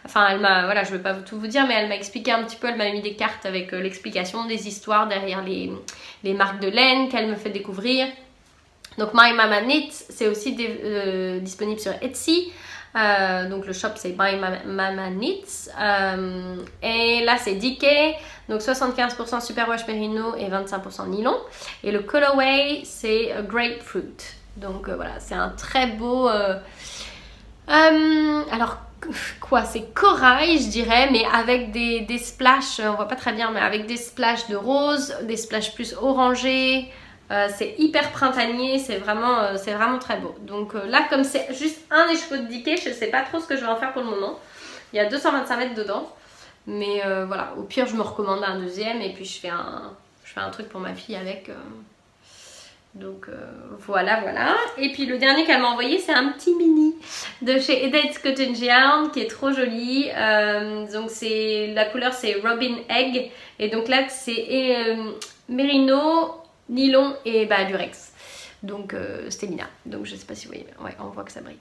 enfin elle m'a, voilà, je ne vais pas tout vous dire, mais elle m'a expliqué un petit peu, elle m'a mis des cartes avec l'explication des histoires derrière les marques de laine qu'elle me fait découvrir. Donc My Mama Knits, c'est aussi disponible sur Etsy. Donc le shop c'est My Mama Knits, et là c'est Dickey, donc 75% superwash mérino et 25% nylon, et le colorway c'est Grapefruit. Donc voilà, c'est un très beau alors quoi, c'est corail je dirais, mais avec des splashes, on voit pas très bien, mais avec des splashes de rose, des splashes plus orangés. C'est hyper printanier, c'est vraiment très beau. Donc là, comme c'est juste un écheveau de Diké, je sais pas trop ce que je vais en faire pour le moment. Il y a 225 mètres dedans, mais voilà, au pire je me recommande un deuxième et puis je fais un truc pour ma fille avec. Donc voilà. Et puis le dernier qu'elle m'a envoyé, c'est un petit mini de chez Edith Cotton Yarn qui est trop joli. Donc la couleur c'est Robin Egg et donc là c'est mérino, nylon et lurex. Donc Stellina. Donc je sais pas si vous voyez, ouais, on voit que ça brille.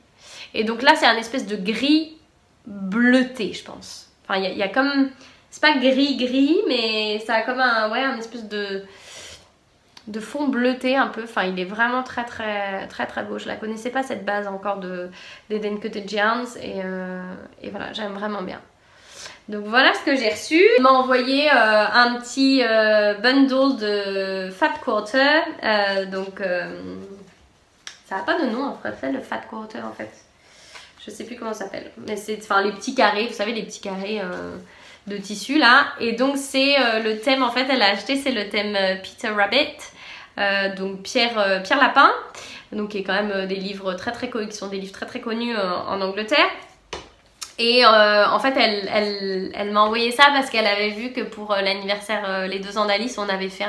Et donc là c'est un espèce de gris bleuté, je pense. Enfin il y a comme, c'est pas gris mais ça a comme un espèce de fond bleuté un peu. Enfin il est vraiment très beau. Je la connaissais pas cette base encore d'Eden Cottage Yarns et voilà, j'aime vraiment bien. Donc voilà ce que j'ai reçu. Il m'a envoyé un petit bundle de Fat Quarter. Ça n'a pas de nom en français, le Fat Quarter en fait. Je sais plus comment ça s'appelle. Mais c'est les petits carrés, vous savez les petits carrés de tissu là. Et donc c'est le thème en fait, elle a acheté, c'est le thème Peter Rabbit. Donc Pierre Lapin. Donc qui est quand même des livres qui sont des livres très connus en Angleterre. Et en fait elle m'a envoyé ça parce qu'elle avait vu que pour l'anniversaire les 2 ans d'Alice on avait fait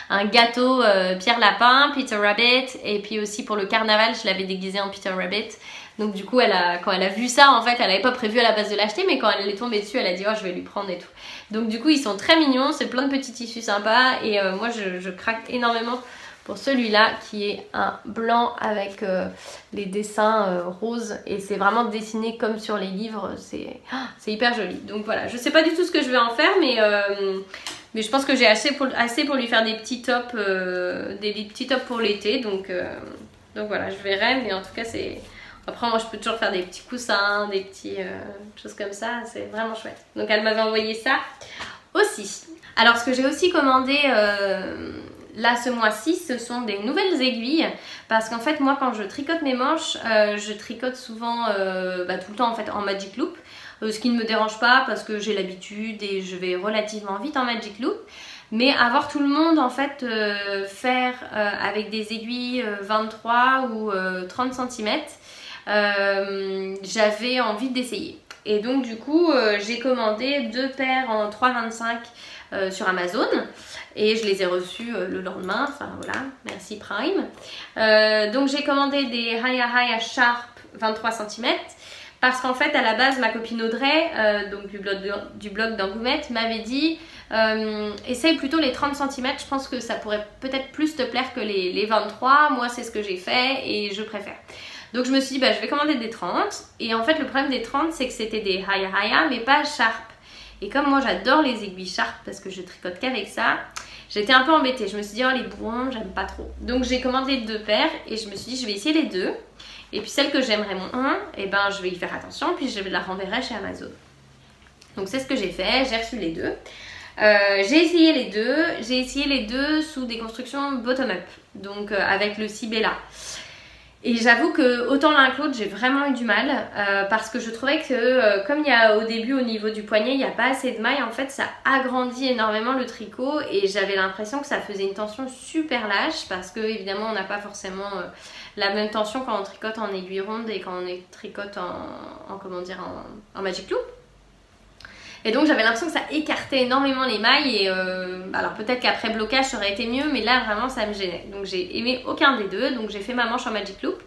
un gâteau Pierre Lapin, Peter Rabbit, et puis aussi pour le carnaval je l'avais déguisé en Peter Rabbit. Donc du coup quand elle a vu ça en fait elle n'avait pas prévu à la base de l'acheter, mais quand elle est tombée dessus elle a dit oh je vais lui prendre et tout. Donc du coup ils sont très mignons, c'est plein de petits tissus sympas et moi je craque énormément pour celui-là qui est un blanc avec les dessins roses et c'est vraiment dessiné comme sur les livres, c'est hyper joli. Donc voilà, je sais pas du tout ce que je vais en faire mais je pense que j'ai assez pour lui faire des petits tops pour l'été, donc voilà, je verrai, mais en tout cas c'est... Après moi je peux toujours faire des petits coussins, des petits choses comme ça, c'est vraiment chouette. Donc elle m'avait envoyé ça aussi. Alors ce que j'ai aussi commandé là ce mois-ci, ce sont des nouvelles aiguilles parce qu'en fait moi quand je tricote mes manches, je tricote souvent tout le temps en fait en Magic Loop, ce qui ne me dérange pas parce que j'ai l'habitude et je vais relativement vite en Magic Loop. Mais avoir tout le monde en fait faire avec des aiguilles 23 ou 30 cm, j'avais envie d'essayer. Et donc du coup j'ai commandé 2 paires en 3,25 sur Amazon et je les ai reçues le lendemain, enfin voilà, merci Prime. Donc j'ai commandé des Haya Sharp 23 cm parce qu'en fait à la base ma copine Audrey donc du blog d'Angoumette m'avait dit essaye plutôt les 30 cm, je pense que ça pourrait peut-être plus te plaire que les 23, moi c'est ce que j'ai fait et je préfère. Donc je me suis dit je vais commander des 30 et en fait le problème des 30 c'est que c'était des Haya mais pas Sharp. Et comme moi j'adore les aiguilles Sharp parce que je tricote qu'avec ça, j'étais un peu embêtée. Je me suis dit oh les bourrons j'aime pas trop. Donc j'ai commandé 2 paires et je me suis dit je vais essayer les 2. Et puis celle que j'aimerais moins, et je vais y faire attention puis je la renverrai chez Amazon. Donc c'est ce que j'ai fait, j'ai reçu les 2. J'ai essayé les deux sous des constructions bottom-up, donc avec le Sibella. Et j'avoue que autant l'un que l'autre j'ai vraiment eu du mal parce que je trouvais que comme il y a au début au niveau du poignet il n'y a pas assez de mailles, en fait ça agrandit énormément le tricot et j'avais l'impression que ça faisait une tension super lâche parce que évidemment on n'a pas forcément la même tension quand on tricote en aiguille ronde et quand on tricote en Magic Loop. Et donc j'avais l'impression que ça écartait énormément les mailles et alors peut-être qu'après blocage ça aurait été mieux, mais là vraiment ça me gênait. Donc j'ai aimé aucun des deux, donc j'ai fait ma manche en Magic Loop.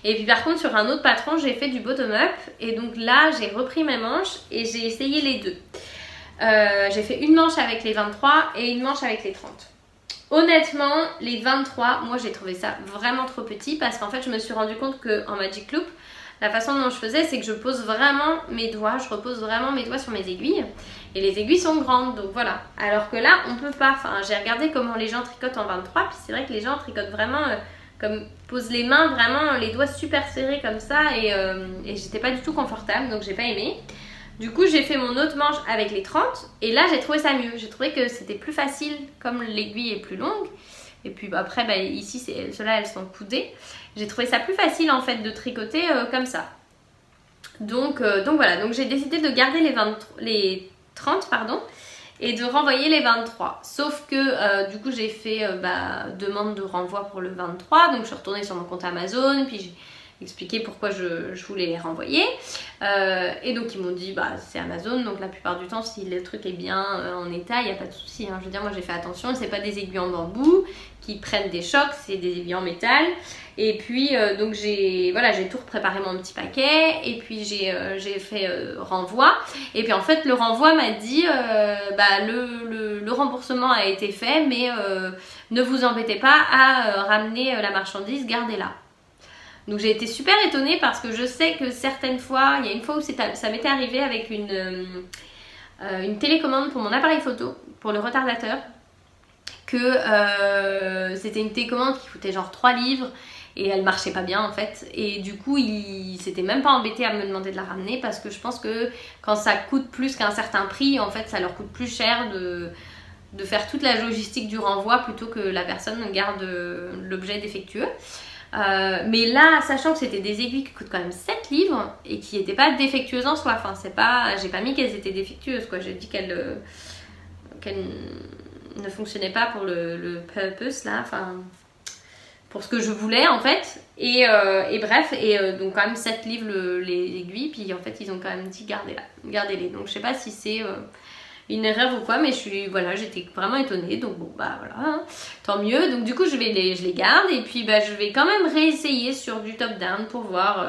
Et puis par contre sur un autre patron j'ai fait du bottom up et donc là j'ai repris mes manches et j'ai essayé les deux. J'ai fait une manche avec les 23 et une manche avec les 30. Honnêtement les 23, moi j'ai trouvé ça vraiment trop petit parce qu'en fait je me suis rendu compte qu'en Magic Loop, la façon dont je faisais, c'est que je pose vraiment mes doigts, je repose vraiment mes doigts sur mes aiguilles. Et les aiguilles sont grandes, donc voilà. Alors que là, on peut pas. Enfin, j'ai regardé comment les gens tricotent en 23, puis c'est vrai que les gens tricotent vraiment, comme posent les mains, vraiment les doigts super serrés comme ça. Et j'étais pas du tout confortable, donc j'ai pas aimé. Du coup, j'ai fait mon autre manche avec les 30, et là, j'ai trouvé ça mieux. J'ai trouvé que c'était plus facile, comme l'aiguille est plus longue. Et puis après, ici, ceux-là, elles sont coudées. J'ai trouvé ça plus facile en fait de tricoter comme ça. Donc voilà, donc j'ai décidé de garder les 30 pardon, et de renvoyer les 23. Sauf que du coup j'ai fait demande de renvoi pour le 23, donc je suis retournée sur mon compte Amazon, puis j'ai expliqué pourquoi je voulais les renvoyer. Et donc ils m'ont dit c'est Amazon, donc la plupart du temps si le truc est bien en état, il n'y a pas de souci. Hein. Je veux dire, moi j'ai fait attention, c'est pas des aiguilles en bambou qui prennent des chocs, c'est des aiguilles en métal. Et puis donc j'ai tout préparé mon petit paquet, et puis j'ai fait renvoi. Et puis en fait le renvoi m'a dit le remboursement a été fait, mais ne vous embêtez pas à ramener la marchandise, gardez-la. Donc j'ai été super étonnée parce que je sais que certaines fois, il y a une fois où ça m'était arrivé avec une télécommande pour mon appareil photo, pour le retardateur, que c'était une télécommande qui coûtait genre 3 livres et elle marchait pas bien en fait. Et du coup, il s'était même pas embêté à me demander de la ramener parce que je pense que quand ça coûte plus qu'un certain prix, en fait ça leur coûte plus cher de faire toute la logistique du renvoi plutôt que la personne garde l'objet défectueux. Mais là, sachant que c'était des aiguilles qui coûtent quand même 7 livres et qui n'étaient pas défectueuses en soi, enfin c'est pas, j'ai pas mis qu'elles étaient défectueuses quoi, j'ai dit qu'elles ne fonctionnaient pas pour le purpose là, enfin pour ce que je voulais en fait, et bref, donc quand même 7 livres les aiguilles, puis en fait ils ont quand même dit gardez-les, donc je sais pas si c'est une erreur ou quoi, mais j'étais vraiment étonnée, donc bon voilà, hein, tant mieux. Donc du coup je les garde, et puis je vais quand même réessayer sur du top down pour voir.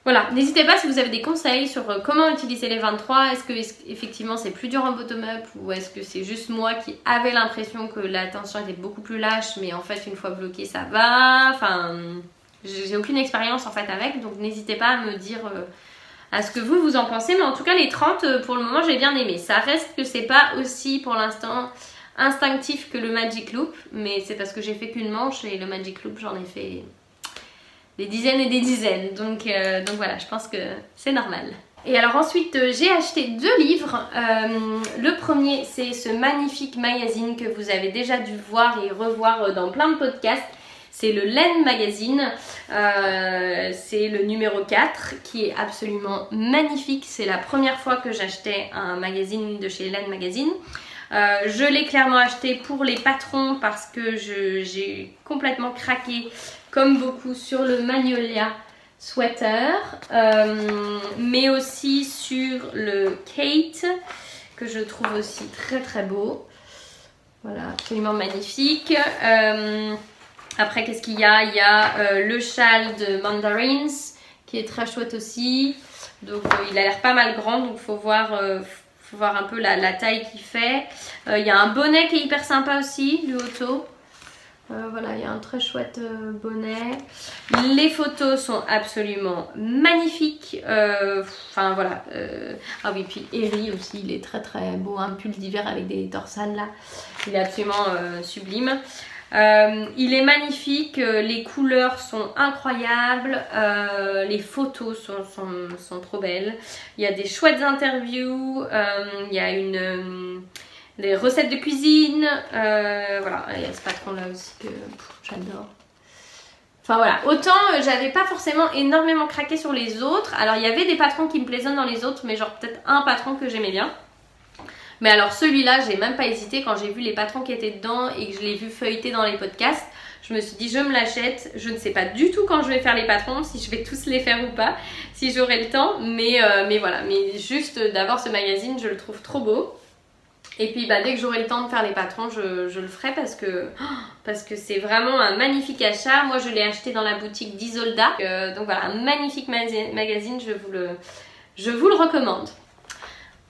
Voilà, n'hésitez pas si vous avez des conseils sur comment utiliser les 23, est-ce que effectivement c'est plus dur en bottom-up, ou est-ce que c'est juste moi qui avais l'impression que la tension était beaucoup plus lâche, mais en fait une fois bloqué ça va, enfin j'ai aucune expérience en fait avec, donc n'hésitez pas à me dire à ce que vous en pensez, mais en tout cas les 30 pour le moment j'ai bien aimé. Ça reste que c'est pas aussi pour l'instant instinctif que le Magic Loop, mais c'est parce que j'ai fait qu'une manche, et le Magic Loop j'en ai fait des dizaines et des dizaines, donc voilà, je pense que c'est normal. Et alors ensuite j'ai acheté 2 livres. Le premier c'est ce magnifique magazine que vous avez déjà dû voir et revoir dans plein de podcasts. C'est le Laine Magazine, c'est le numéro 4 qui est absolument magnifique. C'est la première fois que j'achetais un magazine de chez Laine Magazine. Je l'ai clairement acheté pour les patrons parce que j'ai complètement craqué, comme beaucoup, sur le Magnolia Sweater, mais aussi sur le Kate, que je trouve aussi très très beau. Voilà, absolument magnifique. Après, qu'est-ce qu'il y a? Il y a le châle de Mandarins qui est très chouette aussi. Donc il a l'air pas mal grand, donc faut voir un peu la taille qu'il fait. Il y a un bonnet qui est hyper sympa aussi, du Otto. Voilà, il y a un très chouette bonnet. Les photos sont absolument magnifiques. Enfin voilà. Ah oui, puis Eri aussi, il est très très beau. Un pull d'hiver avec des torsanes là. Il est absolument sublime. Il est magnifique, les couleurs sont incroyables, les photos sont trop belles. Il y a des chouettes interviews, il y a des recettes de cuisine, voilà, il y a ce patron là aussi que j'adore. Enfin voilà, autant j'avais pas forcément énormément craqué sur les autres. Alors il y avait des patrons qui me plaisaient dans les autres, mais genre peut-être un patron que j'aimais bien. Mais alors celui-là, j'ai même pas hésité quand j'ai vu les patrons qui étaient dedans et que je l'ai vu feuilleter dans les podcasts. Je me suis dit je me l'achète, je ne sais pas du tout quand je vais faire les patrons, si je vais tous les faire ou pas, si j'aurai le temps. Mais voilà, mais juste d'avoir ce magazine, je le trouve trop beau. Et puis dès que j'aurai le temps de faire les patrons, je le ferai parce que c'est vraiment un magnifique achat. Moi je l'ai acheté dans la boutique d'Isolda. Donc voilà, un magnifique magazine, je vous le recommande.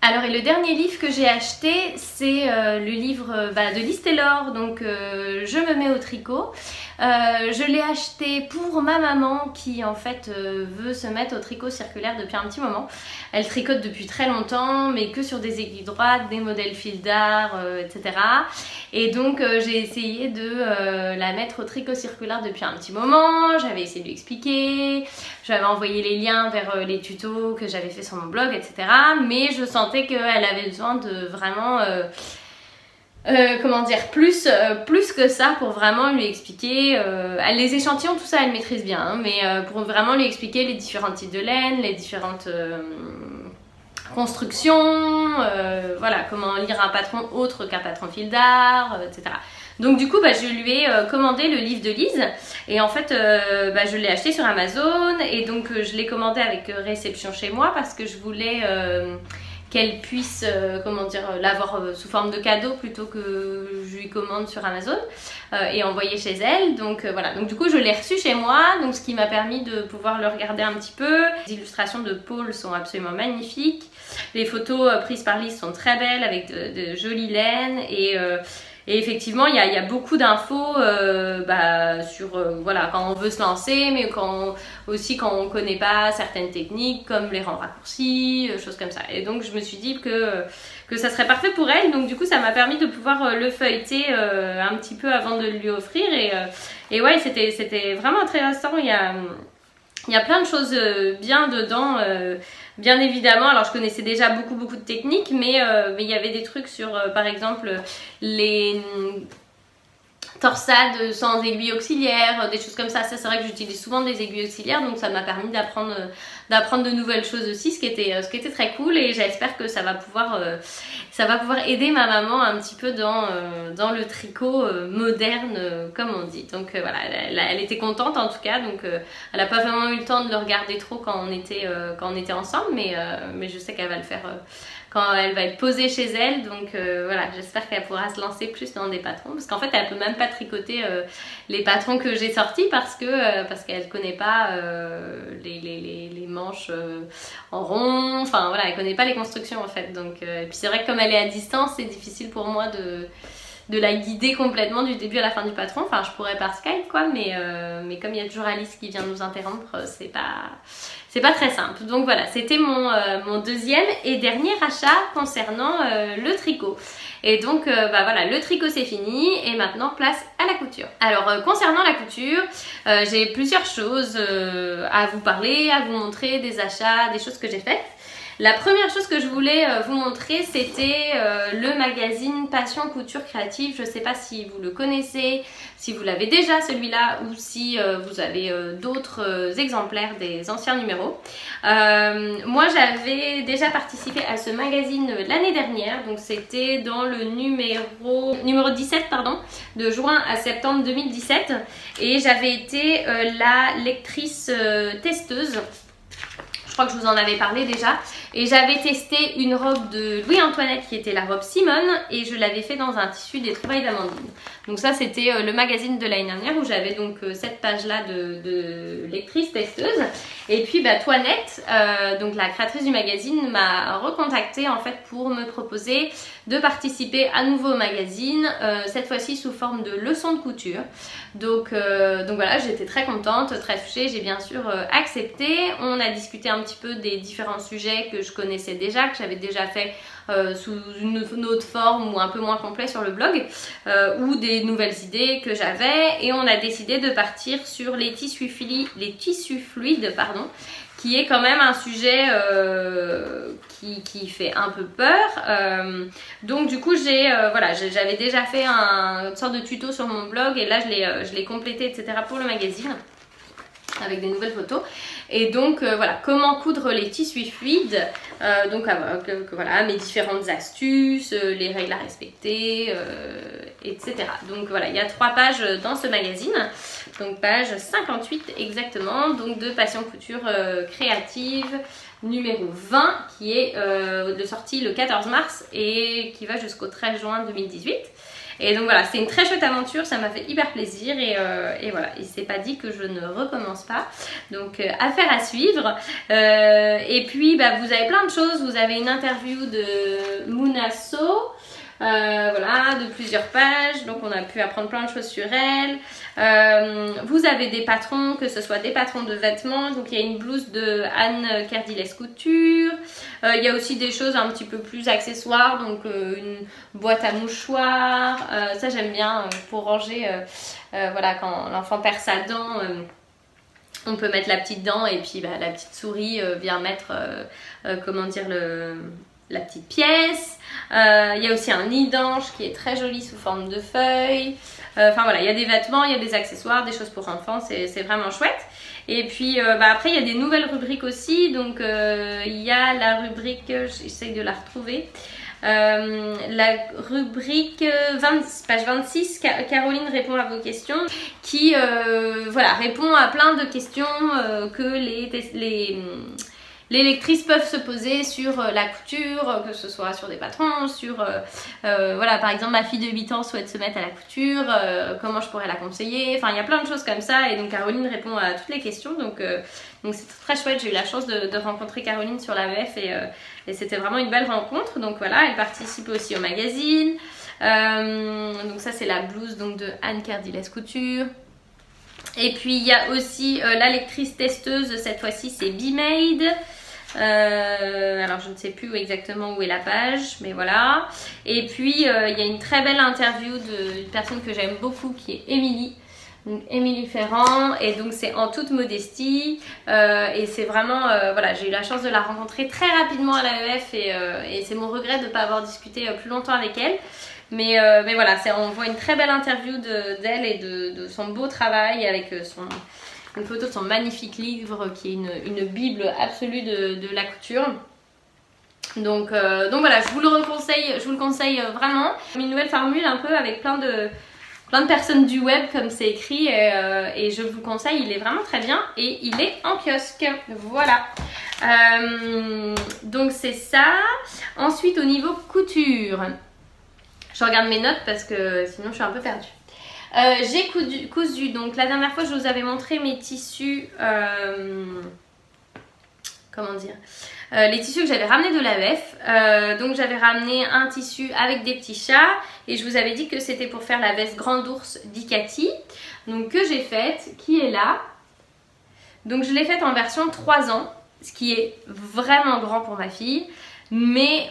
Alors et le dernier livre que j'ai acheté, c'est le livre de Liz Taylor, donc Je me mets au tricot. Je l'ai acheté pour ma maman qui en fait veut se mettre au tricot circulaire depuis un petit moment. Elle tricote depuis très longtemps, mais que sur des aiguilles droites, des modèles fil d'art, etc. Et donc j'ai essayé de la mettre au tricot circulaire depuis un petit moment. J'avais essayé de lui expliquer, j'avais envoyé les liens vers les tutos que j'avais fait sur mon blog, etc. Mais je sentais qu'elle avait besoin de vraiment comment dire, plus que ça pour vraiment lui expliquer, les échantillons, tout ça elle maîtrise bien, hein, mais pour vraiment lui expliquer les différents types de laine, les différentes constructions, voilà, comment lire un patron autre qu'un patron fil d'art, etc. Donc du coup je lui ai commandé le livre de Lise et en fait je l'ai acheté sur Amazon et donc je l'ai commandé avec réception chez moi parce que je voulais qu'elle puisse comment dire, l'avoir sous forme de cadeau plutôt que je lui commande sur Amazon et envoyer chez elle. Donc voilà, donc du coup je l'ai reçu chez moi, donc ce qui m'a permis de pouvoir le regarder un petit peu. Les illustrations de Paul sont absolument magnifiques, les photos prises par Lise sont très belles avec de jolies laines et effectivement, il y a beaucoup d'infos sur voilà, quand on veut se lancer, mais aussi quand on ne connaît pas certaines techniques comme les rangs raccourcis, choses comme ça. Et donc je me suis dit que ça serait parfait pour elle. Donc du coup, ça m'a permis de pouvoir le feuilleter un petit peu avant de lui offrir. Et ouais, c'était vraiment intéressant. Il y a plein de choses bien dedans. Bien évidemment, alors je connaissais déjà beaucoup de techniques, mais il y avait des trucs sur, par exemple, les torsades sans aiguilles auxiliaires, des choses comme ça. Ça c'est vrai que j'utilise souvent des aiguilles auxiliaires, donc ça m'a permis d'apprendre de nouvelles choses aussi, ce qui était très cool, et j'espère que ça va pouvoir aider ma maman un petit peu dans le tricot moderne, comme on dit. Donc voilà, elle était contente en tout cas, donc elle n'a pas vraiment eu le temps de le regarder trop quand on était ensemble, mais je sais qu'elle va le faire quand elle va être posée chez elle, donc voilà, j'espère qu'elle pourra se lancer plus dans des patrons, parce qu'en fait elle peut même pas tricoter les patrons que j'ai sortis parce qu'elle connaît pas les manches en rond, enfin voilà, elle connaît pas les constructions en fait, donc et puis c'est vrai que comme elle est à distance, c'est difficile pour moi de la guider complètement du début à la fin du patron. Enfin, je pourrais par Skype quoi, mais comme il y a toujours Alice qui vient nous interrompre, c'est pas très simple. Donc voilà, c'était mon deuxième et dernier achat concernant le tricot. Et donc voilà, le tricot c'est fini et maintenant place à la couture. Alors concernant la couture, j'ai plusieurs choses à vous parler, à vous montrer, des achats, des choses que j'ai faites. La première chose que je voulais vous montrer, c'était le magazine Passion Couture Créative. Je ne sais pas si vous le connaissez, si vous l'avez déjà celui-là ou si vous avez d'autres exemplaires des anciens numéros. Moi j'avais déjà participé à ce magazine l'année dernière, donc c'était dans le numéro 17 pardon, de juin à septembre 2017, et j'avais été la lectrice testeuse. Je crois que je vous en avais parlé déjà, et j'avais testé une robe de Louis-Antoinette qui était la robe Simone, et je l'avais fait dans un tissu des trouvailles d'Amandine. Donc ça c'était le magazine de l'année dernière où j'avais donc cette page là de lectrice testeuse. Et puis Toinette, donc la créatrice du magazine, m'a recontactée en fait pour me proposer de participer à nouveau au magazine, cette fois-ci sous forme de leçon de couture. Donc voilà, j'étais très contente, très touchée, j'ai bien sûr accepté. On a discuté un petit peu des différents sujets que je connaissais déjà, que j'avais déjà fait sous une autre forme ou un peu moins complet sur le blog, ou des nouvelles idées que j'avais, et on a décidé de partir sur les tissus fluides, pardon, qui est quand même un sujet qui fait un peu peur. Donc du coup j'avais déjà fait une sorte de tuto sur mon blog, et là je l'ai complété etc. pour le magazine avec des nouvelles photos. Et donc voilà, comment coudre les tissus fluides, voilà, mes différentes astuces, les règles à respecter, etc. Donc voilà, il y a 3 pages dans ce magazine, donc page 58 exactement, donc de Passion Couture Créative numéro 20, qui est de sortie le 14 mars et qui va jusqu'au 13 juin 2018. Et donc voilà, c'est une très chouette aventure, ça m'a fait hyper plaisir, et voilà, il s'est pas dit que je ne recommence pas, donc affaire à suivre. Et puis vous avez plein de choses, vous avez une interview de Mounasso, voilà, de plusieurs pages, donc on a pu apprendre plein de choses sur elle. Vous avez des patrons, que ce soit des patrons de vêtements, donc il y a une blouse de Anne Kerdiles Couture, il y a aussi des choses un petit peu plus accessoires, donc une boîte à mouchoirs, ça j'aime bien pour ranger, voilà, quand l'enfant perd sa dent, on peut mettre la petite dent, et puis la petite souris vient mettre, comment dire, la petite pièce. Il y a aussi un nid d'ange qui est très joli sous forme de feuilles. Enfin voilà, il y a des vêtements, il y a des accessoires, des choses pour enfants, c'est vraiment chouette. Et puis après il y a des nouvelles rubriques aussi, donc il y a la rubrique, j'essaye de la retrouver, la rubrique page 26, Caroline répond à vos questions, qui voilà, répond à plein de questions que les lectrices peuvent se poser sur la couture, que ce soit sur des patrons, sur voilà, par exemple ma fille de 8 ans souhaite se mettre à la couture, comment je pourrais la conseiller, enfin il y a plein de choses comme ça, et donc Caroline répond à toutes les questions, donc c'est très chouette. J'ai eu la chance de rencontrer Caroline sur la VF et c'était vraiment une belle rencontre. Donc voilà, elle participe aussi au magazine, donc ça c'est la blouse donc de Anne Cardilès Couture. Et puis il y a aussi la lectrice testeuse, cette fois-ci c'est B-Made. Alors je ne sais plus exactement où est la page, mais voilà. Et puis il y a une très belle interview d'une personne que j'aime beaucoup qui est Émilie. Donc Émilie Ferrand, et donc c'est en toute modestie, et c'est vraiment, voilà, j'ai eu la chance de la rencontrer très rapidement à l'AEF et c'est mon regret de ne pas avoir discuté plus longtemps avec elle. Mais voilà, on voit une très belle interview d'elle et de son beau travail avec une photo de son magnifique livre qui est une bible absolue de la couture. Donc voilà, je vous le conseille vraiment. Une nouvelle formule un peu avec plein de personnes du web comme c'est écrit, et je vous conseille, il est vraiment très bien et il est en kiosque. Voilà. Donc c'est ça. Ensuite au niveau couture, je regarde mes notes parce que sinon je suis un peu perdue. J'ai cousu, donc la dernière fois je vous avais montré mes tissus, comment dire, les tissus que j'avais ramenés de l'AEF. Donc j'avais ramené un tissu avec des petits chats et je vous avais dit que c'était pour faire la veste Grand Ours d'Icati, donc que j'ai faite, qui est là. Donc je l'ai faite en version 3 ans, ce qui est vraiment grand pour ma fille, mais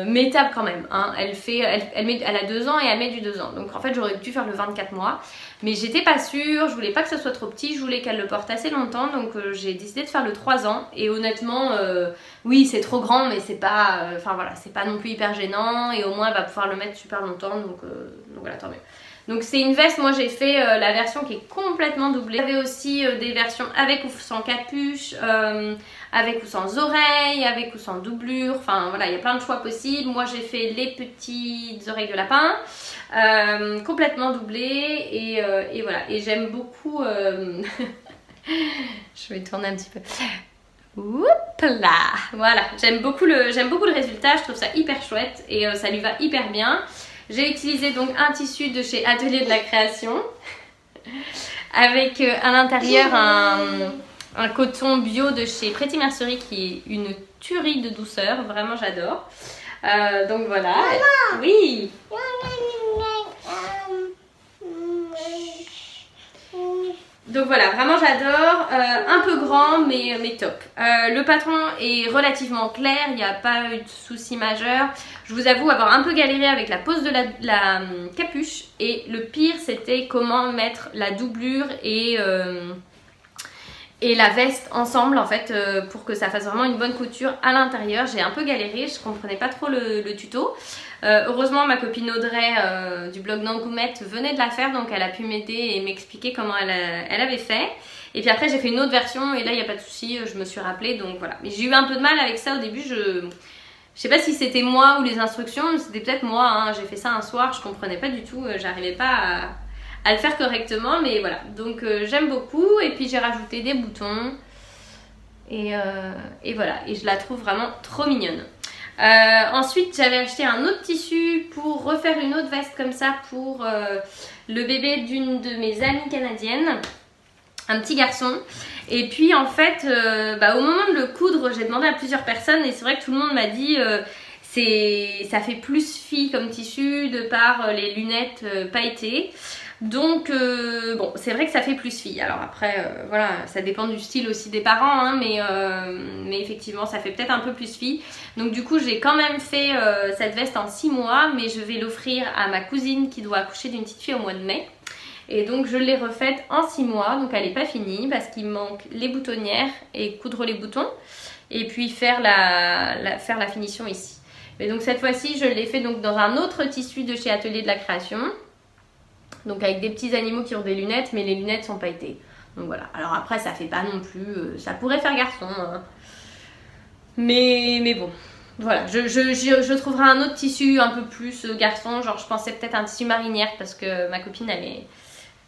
mettable quand même, hein. Elle a 2 ans et elle met du 2 ans, donc en fait j'aurais dû faire le 24 mois, mais j'étais pas sûre, je voulais pas que ce soit trop petit, je voulais qu'elle le porte assez longtemps, donc j'ai décidé de faire le 3 ans, et honnêtement oui c'est trop grand, mais c'est pas, enfin voilà, c'est pas non plus hyper gênant, et au moins elle va pouvoir le mettre super longtemps, donc voilà, tant mieux. Donc c'est une veste, moi j'ai fait la version qui est complètement doublée. J'avais aussi des versions avec ou sans capuche, avec ou sans oreilles, avec ou sans doublure. Enfin voilà, il y a plein de choix possibles. Moi j'ai fait les petites oreilles de lapin, complètement doublées, et voilà. Et j'aime beaucoup... Je vais tourner un petit peu. Oups là, voilà, j'aime beaucoup le résultat, je trouve ça hyper chouette et ça lui va hyper bien. J'ai utilisé donc un tissu de chez Atelier de la Création avec à l'intérieur un coton bio de chez Pretty Mercerie qui est une tuerie de douceur, vraiment j'adore. Donc voilà. Maman. Oui. Donc voilà, vraiment j'adore, un peu grand mais top. Le patron est relativement clair, il n'y a pas eu de souci majeur. Je vous avoue avoir un peu galéré avec la pose de la capuche, et le pire c'était comment mettre la doublure et la veste ensemble en fait, pour que ça fasse vraiment une bonne couture à l'intérieur. J'ai un peu galéré, je comprenais pas trop le tuto. Heureusement ma copine Audrey du blog d'Angoumette venait de la faire, donc elle a pu m'aider et m'expliquer comment elle avait fait. Et puis après j'ai fait une autre version et là il n'y a pas de souci, je me suis rappelée, donc voilà. Mais j'ai eu un peu de mal avec ça au début, je sais pas si c'était moi ou les instructions, c'était peut-être moi, hein. J'ai fait ça un soir, je comprenais pas du tout, j'arrivais pas à le faire correctement, mais voilà. Donc j'aime beaucoup, et puis j'ai rajouté des boutons et voilà, et je la trouve vraiment trop mignonne. Ensuite j'avais acheté un autre tissu pour refaire une autre veste comme ça pour le bébé d'une de mes amies canadiennes, un petit garçon. Et puis en fait au moment de le coudre j'ai demandé à plusieurs personnes, et c'est vrai que tout le monde m'a dit ça fait plus fille comme tissu de par les lunettes pailletées. Donc bon, c'est vrai que ça fait plus fille. Alors après voilà, ça dépend du style aussi des parents, hein, mais effectivement ça fait peut-être un peu plus fille. Donc du coup j'ai quand même fait cette veste en 6 mois, mais je vais l'offrir à ma cousine qui doit accoucher d'une petite fille au mois de mai. Et donc je l'ai refaite en 6 mois, donc elle n'est pas finie parce qu'il manque les boutonnières et coudre les boutons. et puis faire la finition ici. Et donc cette fois-ci je l'ai fait donc dans un autre tissu de chez Atelier de la Création, donc avec des petits animaux qui ont des lunettes, mais les lunettes sont pailletées. Donc voilà, alors après ça fait pas non plus, ça pourrait faire garçon, hein. Mais bon, voilà, je trouverai un autre tissu un peu plus garçon, genre je pensais peut-être un tissu marinière parce que ma copine elle est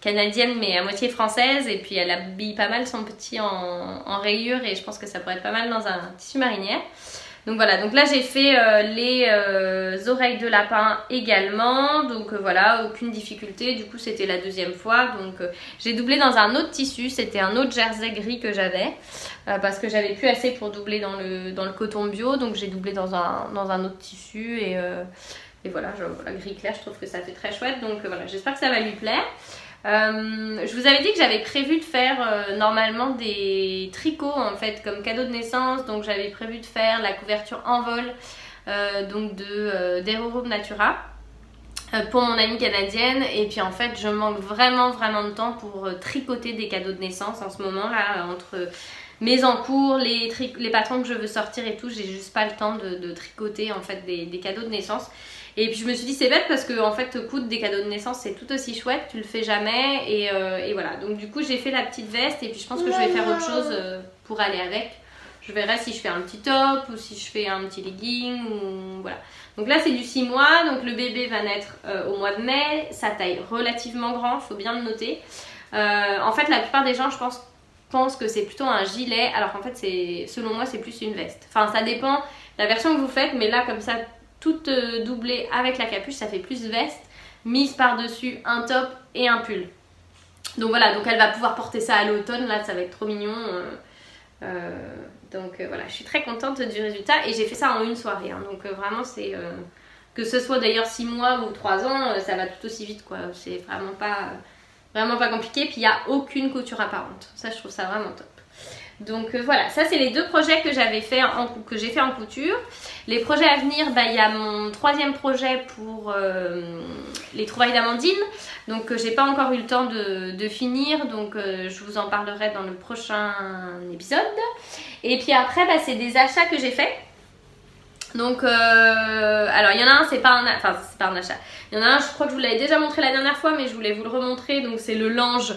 canadienne mais à moitié française et puis elle habille pas mal son petit en rayures et je pense que ça pourrait être pas mal dans un tissu marinière. Donc voilà, donc là j'ai fait les oreilles de lapin également, donc voilà, aucune difficulté, du coup c'était la deuxième fois, donc j'ai doublé dans un autre tissu, c'était un autre jersey gris que j'avais, parce que j'avais plus assez pour doubler dans le coton bio, donc j'ai doublé dans un autre tissu et voilà, la gris clair, je trouve que ça fait très chouette, donc voilà, j'espère que ça va lui plaire. Je vous avais dit que j'avais prévu de faire normalement des tricots en fait comme cadeau de naissance, donc j'avais prévu de faire la couverture en vol donc d'Heroro Natura pour mon amie canadienne, et puis en fait je manque vraiment de temps pour tricoter des cadeaux de naissance en ce moment là, entre mes encours, les patrons que je veux sortir et tout, j'ai juste pas le temps de tricoter en fait des cadeaux de naissance. Et puis je me suis dit c'est bête parce que en fait coudre des cadeaux de naissance c'est tout aussi chouette, tu le fais jamais et voilà. Donc du coup j'ai fait la petite veste et puis je pense que je vais faire autre chose pour aller avec. Je verrai si je fais un petit top ou si je fais un petit legging ou voilà. Donc là c'est du 6 mois, donc le bébé va naître au mois de mai, sa taille relativement grand, faut bien le noter. En fait la plupart des gens je pense que c'est plutôt un gilet alors qu'en fait selon moi c'est plus une veste. Enfin ça dépend la version que vous faites, mais là comme ça toute doublée avec la capuche, ça fait plus veste, mise par-dessus un top et un pull. Donc voilà, donc elle va pouvoir porter ça à l'automne, là ça va être trop mignon. Donc voilà, je suis très contente du résultat et j'ai fait ça en une soirée. Hein, donc vraiment c'est... que ce soit d'ailleurs 6 mois ou 3 ans, ça va tout aussi vite quoi. C'est vraiment pas compliqué, puis il n'y a aucune couture apparente. Ça je trouve ça vraiment top. Donc voilà, ça c'est les deux projets que j'ai fait en couture. Les projets à venir, il y a mon troisième projet pour les trouvailles d'Amandine, donc j'ai pas encore eu le temps de finir, donc je vous en parlerai dans le prochain épisode. Et puis après c'est des achats que j'ai fait. Donc alors il y en a un, c'est pas un achat, il y en a un je crois que je vous l'avais déjà montré la dernière fois mais je voulais vous le remontrer, donc c'est le linge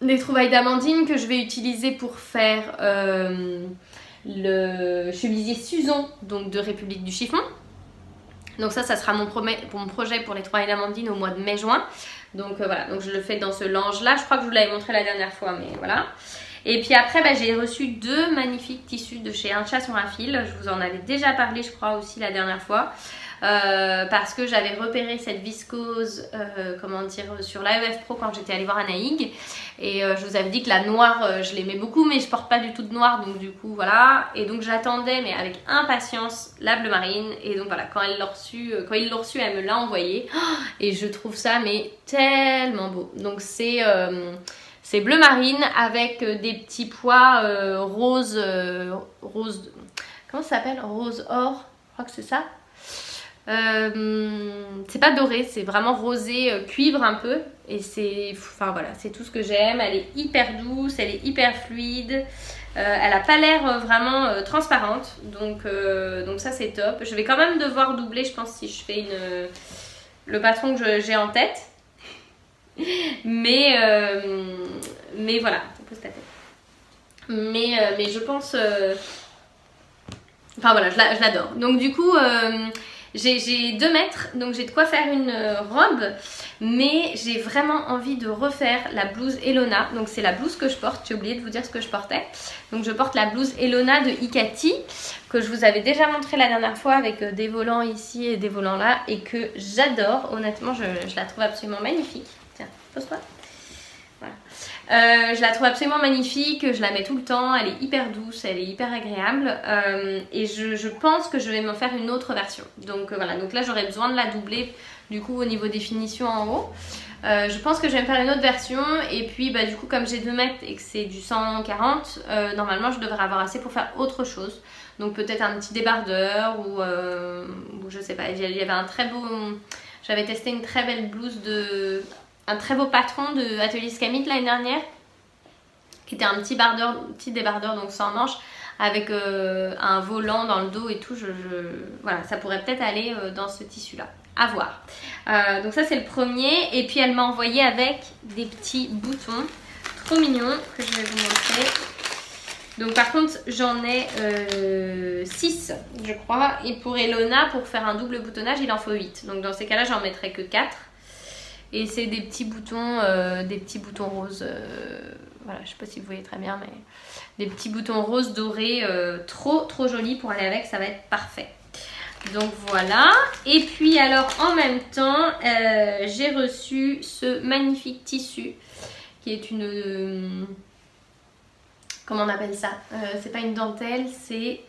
des trouvailles d'Amandine que je vais utiliser pour faire le chemisier Suzon donc de République du Chiffon. Donc ça sera mon projet pour les trouvailles d'Amandine au mois de mai-juin. Donc voilà, donc je le fais dans ce linge là, je crois que je vous l'avais montré la dernière fois mais voilà. Et puis après j'ai reçu deux magnifiques tissus de chez Un Chat sur un fil, je vous en avais déjà parlé je crois aussi la dernière fois. Parce que j'avais repéré cette viscose comment dire, sur l'AEF Pro quand j'étais allée voir Anaïg et je vous avais dit que la noire je l'aimais beaucoup mais je porte pas du tout de noir, donc du coup voilà, et donc j'attendais mais avec impatience la bleu marine et donc voilà, quand ils l'ont reçu elle me l'a envoyé et je trouve ça mais tellement beau. Donc c'est bleu marine avec des petits pois rose, comment ça s'appelle, rose or, je crois que c'est ça. C'est pas doré, c'est vraiment rosé cuivre un peu et c'est tout ce que j'aime. Elle est hyper douce, elle est hyper fluide, elle a pas l'air vraiment transparente, donc ça c'est top. Je vais quand même devoir doubler je pense si je fais le patron que j'ai en tête mais voilà, ça pose ta tête. Mais je pense enfin voilà, je l'adore. Donc du coup j'ai 2 mètres, donc j'ai de quoi faire une robe, mais j'ai vraiment envie de refaire la blouse Elona. Donc c'est la blouse que je porte, j'ai oublié de vous dire ce que je portais. Donc je porte la blouse Elona de Ikati, que je vous avais déjà montré la dernière fois avec des volants ici et des volants là, et que j'adore. Honnêtement, je la trouve absolument magnifique. Tiens, pose-toi. Voilà. Je la trouve absolument magnifique, je la mets tout le temps, elle est hyper douce, elle est hyper agréable et je pense que je vais m'en faire une autre version. Donc voilà, donc là j'aurais besoin de la doubler du coup au niveau des finitions en haut. Je pense que je vais me faire une autre version et puis du coup comme j'ai 2 mètres et que c'est du 140, normalement je devrais avoir assez pour faire autre chose. Donc peut-être un petit débardeur ou je sais pas, il y avait un très beau... J'avais testé une très belle blouse un très beau patron de Atelier Scamit l'année dernière qui était un petit débardeur donc sans manches avec un volant dans le dos et tout, voilà, ça pourrait peut-être aller dans ce tissu là, à voir. Donc ça c'est le premier, et puis elle m'a envoyé avec des petits boutons trop mignons que je vais vous montrer. Donc par contre j'en ai 6 je crois, et pour Elona, pour faire un double boutonnage il en faut 8, donc dans ces cas là j'en mettrai que 4. Et c'est des petits boutons roses, voilà, je sais pas si vous voyez très bien, mais des petits boutons roses dorés, trop jolis pour aller avec, ça va être parfait. Donc voilà, et puis alors en même temps j'ai reçu ce magnifique tissu qui est une... comment on appelle ça, c'est pas une dentelle, c'est...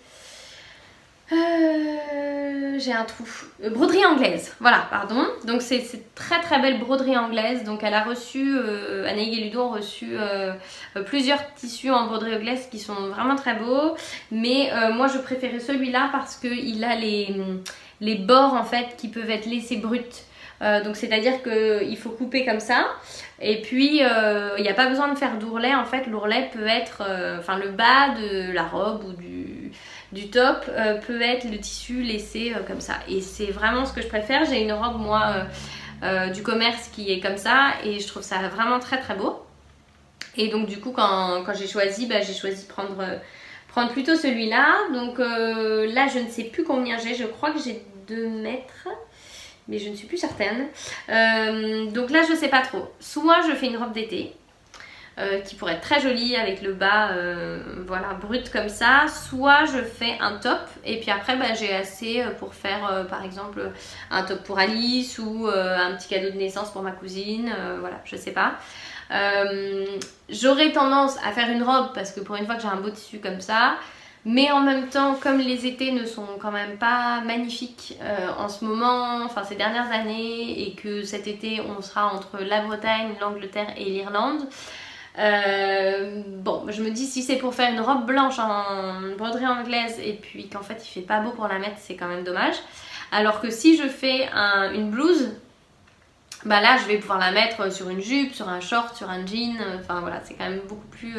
j'ai un trou, broderie anglaise, voilà, pardon. Donc c'est très belle broderie anglaise. Donc elle a reçu, Anaïg et Ludo ont reçu plusieurs tissus en broderie anglaise qui sont vraiment très beaux. Mais moi je préférais celui-là parce qu'il a les bords en fait qui peuvent être laissés bruts. Donc c'est à dire qu'il faut couper comme ça, et puis il n'y a pas besoin de faire d'ourlet. En fait l'ourlet peut être, enfin le bas de la robe ou du top peut être le tissu laissé comme ça, et c'est vraiment ce que je préfère. J'ai une robe moi du commerce qui est comme ça et je trouve ça vraiment très beau, et donc du coup quand j'ai choisi, j'ai choisi de prendre plutôt celui-là. Donc là je ne sais plus combien j'ai, je crois que j'ai 2 mètres, mais je ne suis plus certaine. Donc là je sais pas trop, soit je fais une robe d'été qui pourrait être très jolie avec le bas voilà, brut comme ça, soit je fais un top et puis après j'ai assez pour faire par exemple un top pour Alice ou un petit cadeau de naissance pour ma cousine, voilà, je sais pas. J'aurais tendance à faire une robe parce que pour une fois que j'ai un beau tissu comme ça, mais en même temps comme les étés ne sont quand même pas magnifiques en ce moment, enfin ces dernières années, et que cet été on sera entre la Bretagne, l'Angleterre et l'Irlande, bon, je me dis si c'est pour faire une robe blanche en broderie anglaise et puis qu'en fait il fait pas beau pour la mettre, c'est quand même dommage. Alors que si je fais une blouse, là je vais pouvoir la mettre sur une jupe, sur un short, sur un jean, enfin voilà, c'est quand même beaucoup plus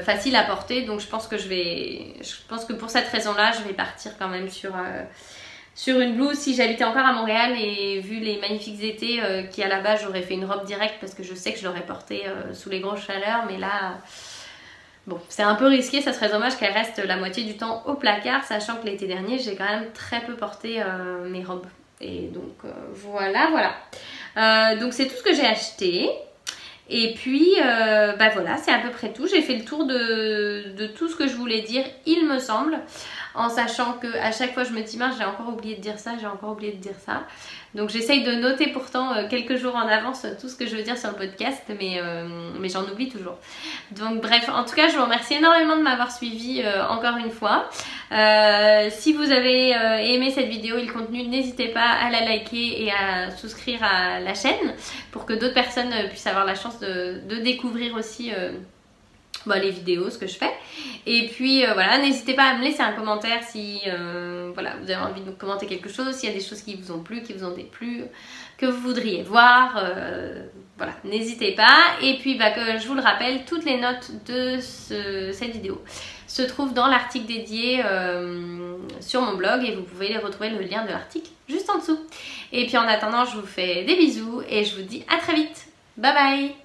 facile à porter. Donc je pense que pour cette raison là je vais partir quand même sur une blouse. Si j'habitais encore à Montréal et vu les magnifiques étés qui à la base j'aurais fait une robe directe parce que je sais que je l'aurais portée sous les grosses chaleurs, mais là bon c'est un peu risqué, ça serait dommage qu'elle reste la moitié du temps au placard, sachant que l'été dernier j'ai quand même très peu porté mes robes, et donc voilà. Donc c'est tout ce que j'ai acheté. Et puis voilà, c'est à peu près tout. J'ai fait le tour de tout ce que je voulais dire, il me semble, en sachant que à chaque fois je me dis mince, j'ai encore oublié de dire ça, j'ai encore oublié de dire ça. Donc j'essaye de noter pourtant quelques jours en avance tout ce que je veux dire sur le podcast, mais j'en oublie toujours. Donc bref, en tout cas je vous remercie énormément de m'avoir suivi encore une fois. Si vous avez aimé cette vidéo et le contenu, n'hésitez pas à la liker et à souscrire à la chaîne pour que d'autres personnes puissent avoir la chance de découvrir aussi les vidéos, ce que je fais. Et puis voilà, n'hésitez pas à me laisser un commentaire si voilà, vous avez envie de me commenter quelque chose, s'il y a des choses qui vous ont plu, qui vous ont déplu, que vous voudriez voir, voilà, n'hésitez pas. Et puis que je vous le rappelle, toutes les notes de cette vidéo se trouvent dans l'article dédié sur mon blog, et vous pouvez les retrouver, le lien de l'article juste en dessous. Et puis en attendant, je vous fais des bisous et je vous dis à très vite. Bye bye.